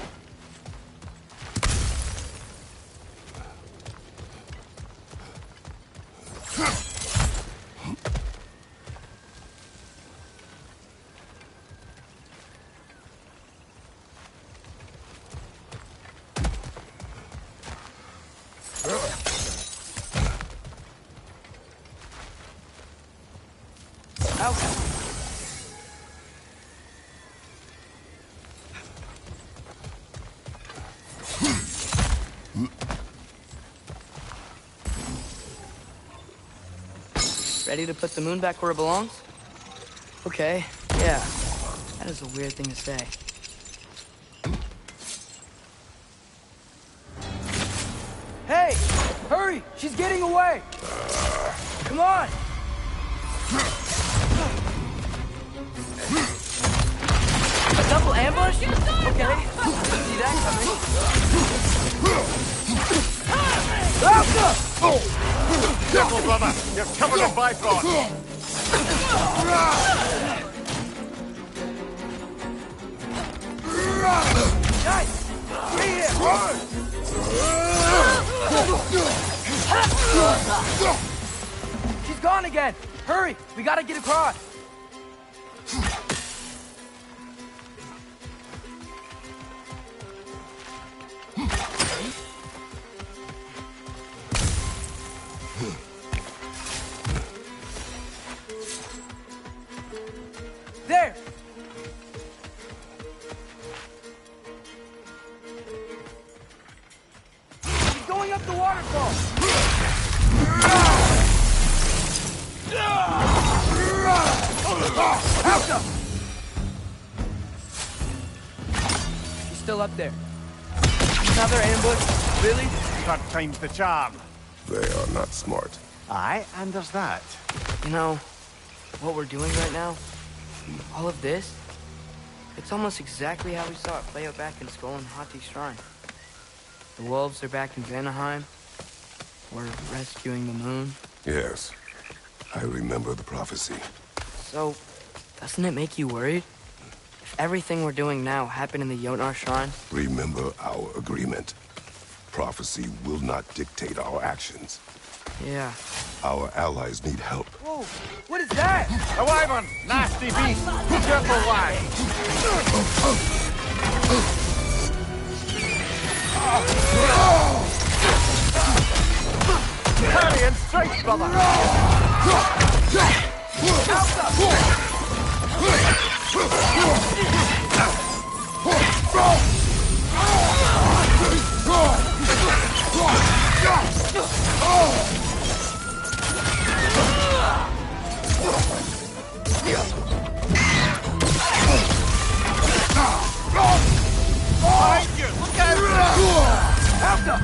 Ready to put the moon back where it belongs? Okay, yeah. That is a weird thing to say. Hey! Hurry! She's getting away! Come on! A double ambush? Okay. See that coming. Careful, brother! You're covered in bifrost! Guys! Stay here! She's gone again! Hurry! We gotta get across! There! She's going up the waterfall! Help them! She's still up there. Another ambush? Really? Third time's the charm. They are not smart. Aye, and there's that. You know, what we're doing right now, all of this, it's almost exactly how we saw it play out back in Skull and Hati's Shrine. The wolves are back in Vanaheim. We're rescuing the moon. Yes, I remember the prophecy. So, doesn't it make you worried? If everything we're doing now happened in the Jotnar Shrine? Remember our agreement. Prophecy will not dictate our actions. Yeah. Our allies need help. Whoa! What is that? A wyvern! Nasty beast! Careful, lad! Parry and strike, brother! Behind you! Look out! After!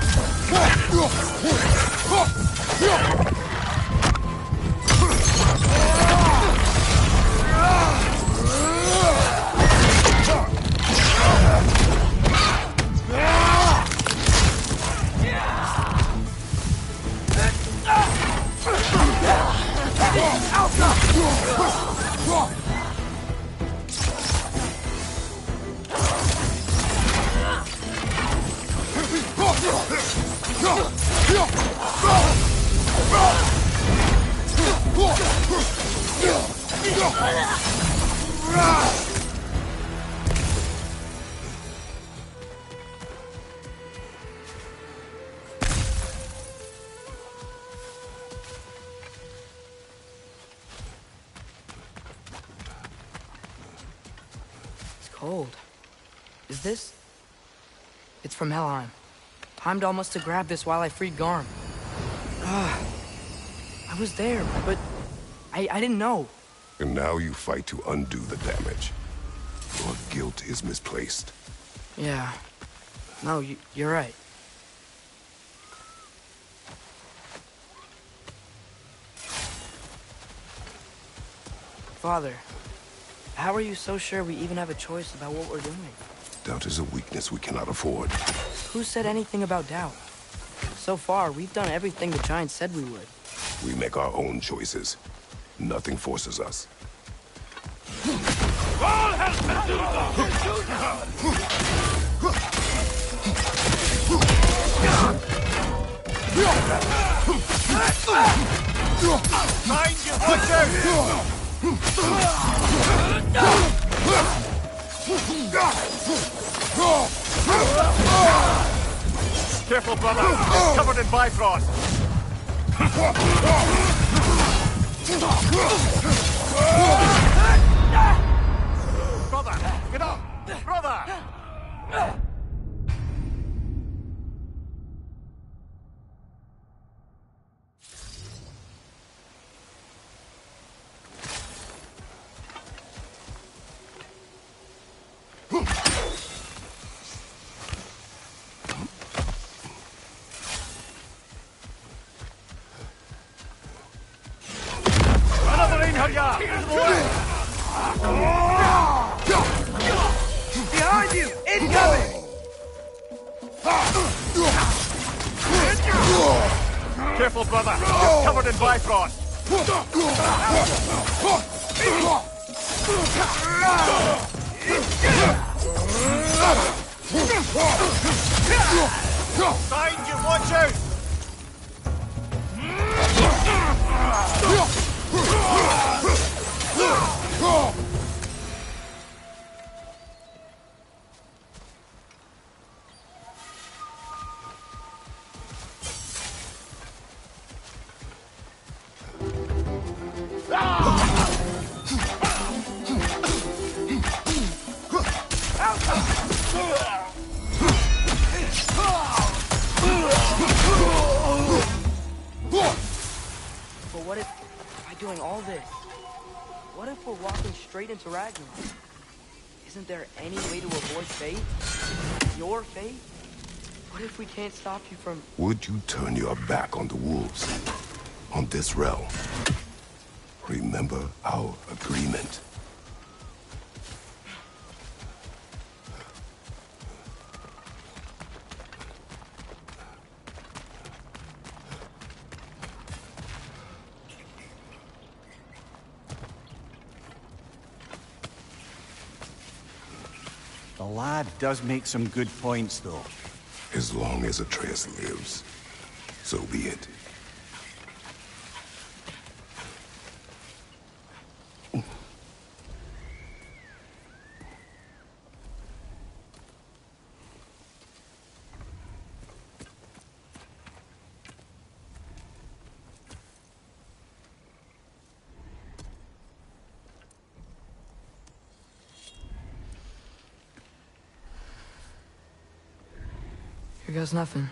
It's cold. Is this? It's from Helheim. Heimdall must have grabbed this while I freed Garm. I was there, but I didn't know. And now you fight to undo the damage. Your guilt is misplaced. Yeah. No, you're right. Father, how are you so sure we even have a choice about what we're doing? Doubt is a weakness we cannot afford. Who said anything about doubt? So far, we've done everything the Giants said we would. We make our own choices. Nothing forces us. Mind you, watch out! Careful, brother. It's covered in bifrost. Brother, get up! Brother! Careful, brother. You're covered in Bifrost. Find you, watch out! But what if, by doing all this, what if we're walking straight into Ragnarok? Isn't there any way to avoid fate? Your fate? What if we can't stop you from... Would you turn your back on the wolves? On this realm? Remember our agreement. The lad does make some good points, though. As long as Atreus lives, so be it. Here goes nothing.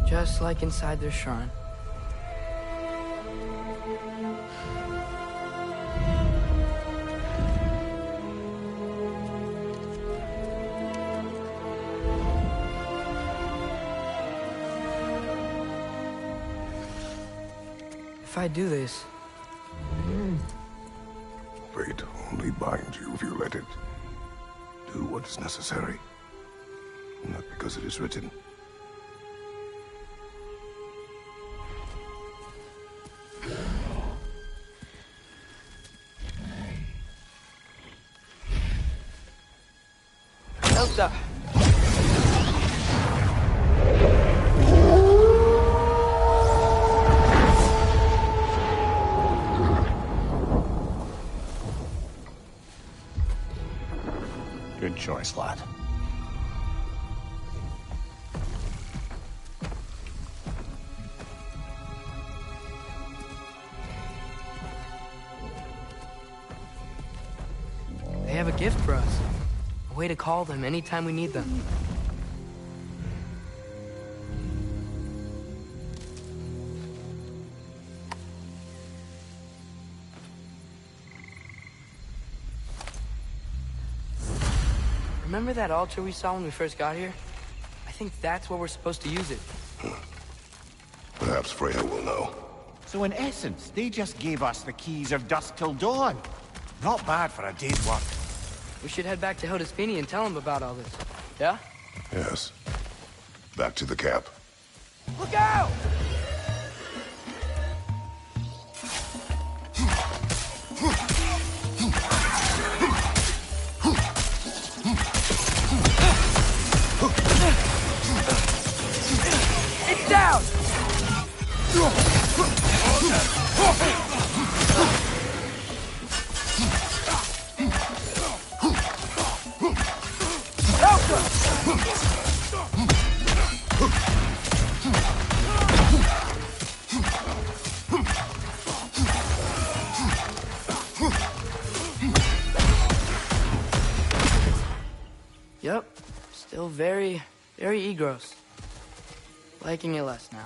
Just like inside their shrine. If I do this... Fate only binds you if you let it. Do what is necessary. Not because it is written. Elsa! Good choice, lad. They have a gift for us. A way to call them anytime we need them. Remember that altar we saw when we first got here? I think that's where we're supposed to use it. Perhaps Freya will know. So in essence, they just gave us the keys of dusk till dawn. Not bad for a day's work. We should head back to Hildespini and tell him about all this. Yeah? Yes. Back to the camp. Look out! It's down! Still very, very egros. Liking it less now.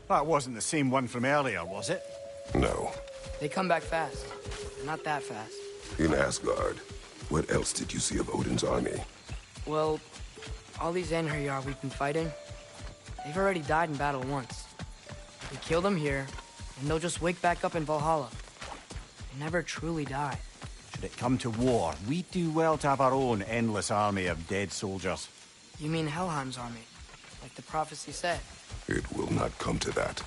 That wasn't the same one from earlier, was it? No. They come back fast. Not that fast. In Asgard, what else did you see of Odin's army? Well, all these Einherjar we've been fighting, they've already died in battle once. We kill them here, and they'll just wake back up in Valhalla. They never truly die. Should it come to war, we do well to have our own endless army of dead soldiers. You mean Helheim's army, like the prophecy said? It will not come to that.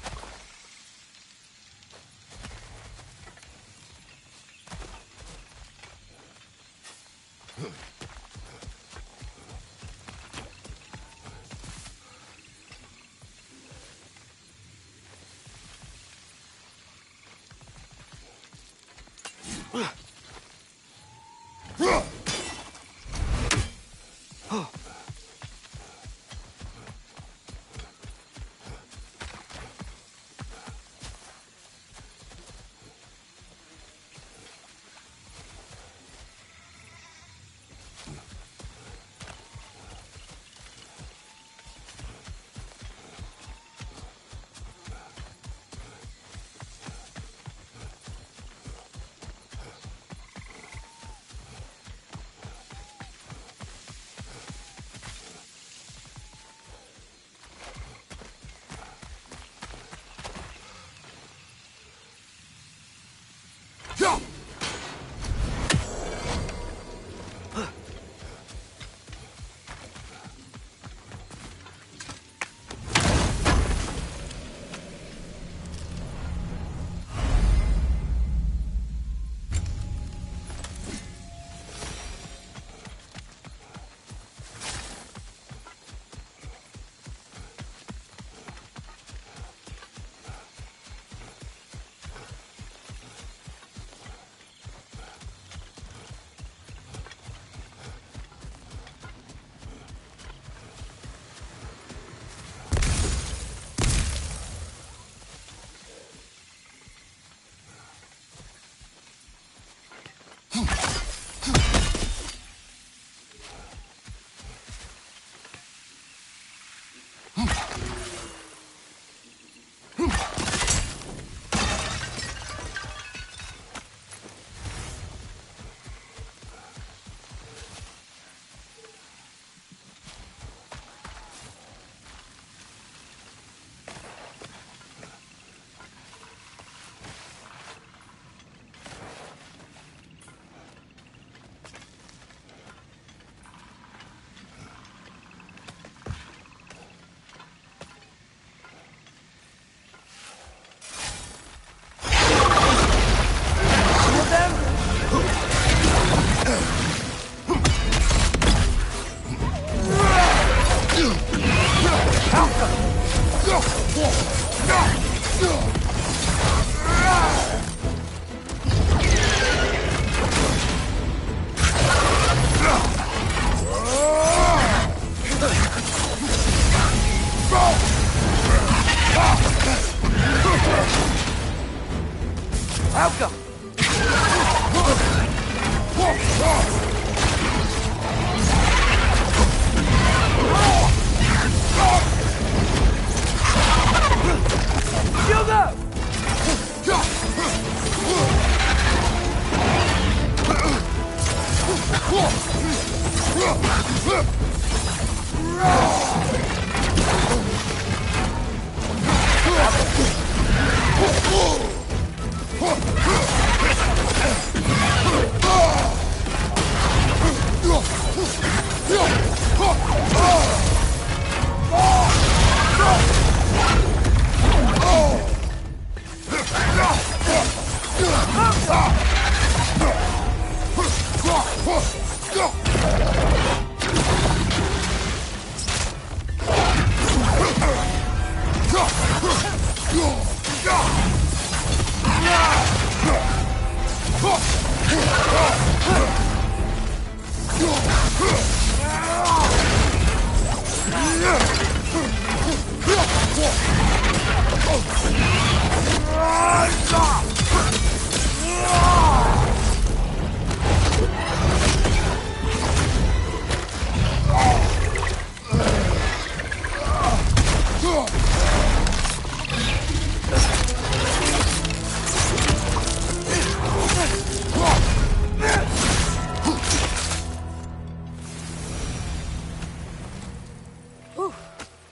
Whew.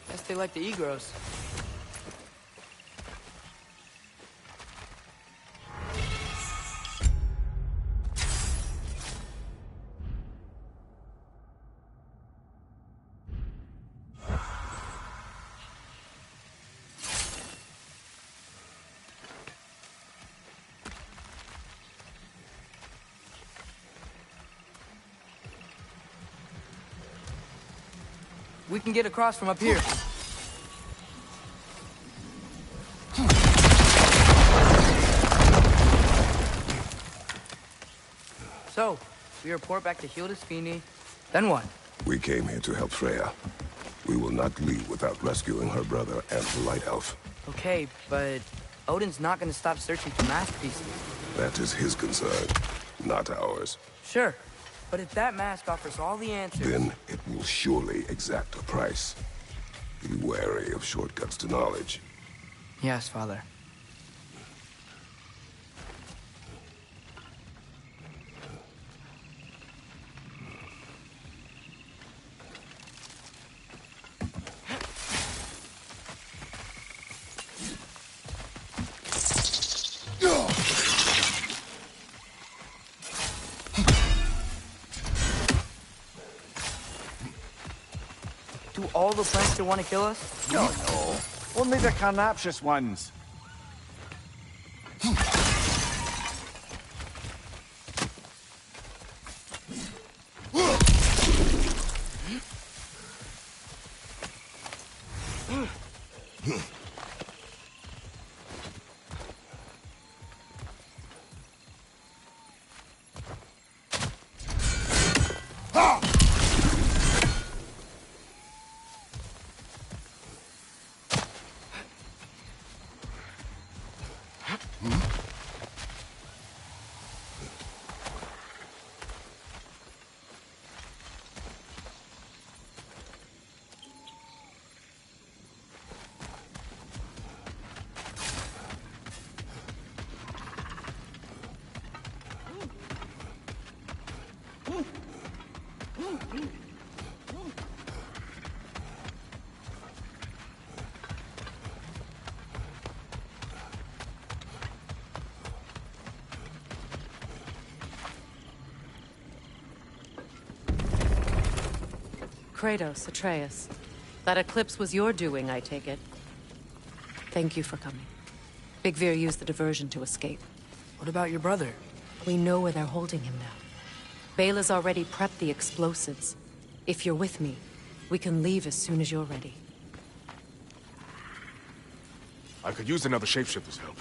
Guess they like the Egros. We can get across from up here. So, we report back to Hildisfini. Then what? We came here to help Freya. We will not leave without rescuing her brother and the Light Elf. Okay, but Odin's not gonna stop searching for masterpieces. That is his concern, not ours. Sure, but if that mask offers all the answers... Then it will surely exact a price. Be wary of shortcuts to knowledge. Yes, Father. Do all the plants still want to kill us? No. Only the carnivorous ones. Kratos, Atreus. That eclipse was your doing, I take it. Thank you for coming. Big Veer used the diversion to escape. What about your brother? We know where they're holding him now. Bela's already prepped the explosives. If you're with me, we can leave as soon as you're ready. I could use another shapeshifter's help.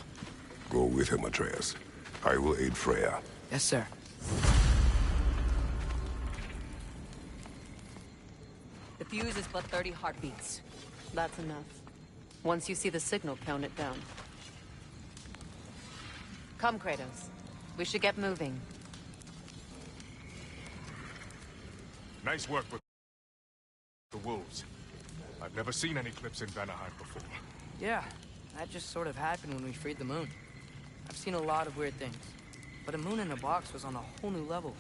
Go with him, Atreus. I will aid Freya. Yes, sir. The fuse is but 30 heartbeats. That's enough. Once you see the signal, count it down. Come, Kratos. We should get moving. Nice work with the wolves. I've never seen any clips in Vanaheim before. Yeah, that just sort of happened when we freed the moon. I've seen a lot of weird things, but a moon in a box was on a whole new level.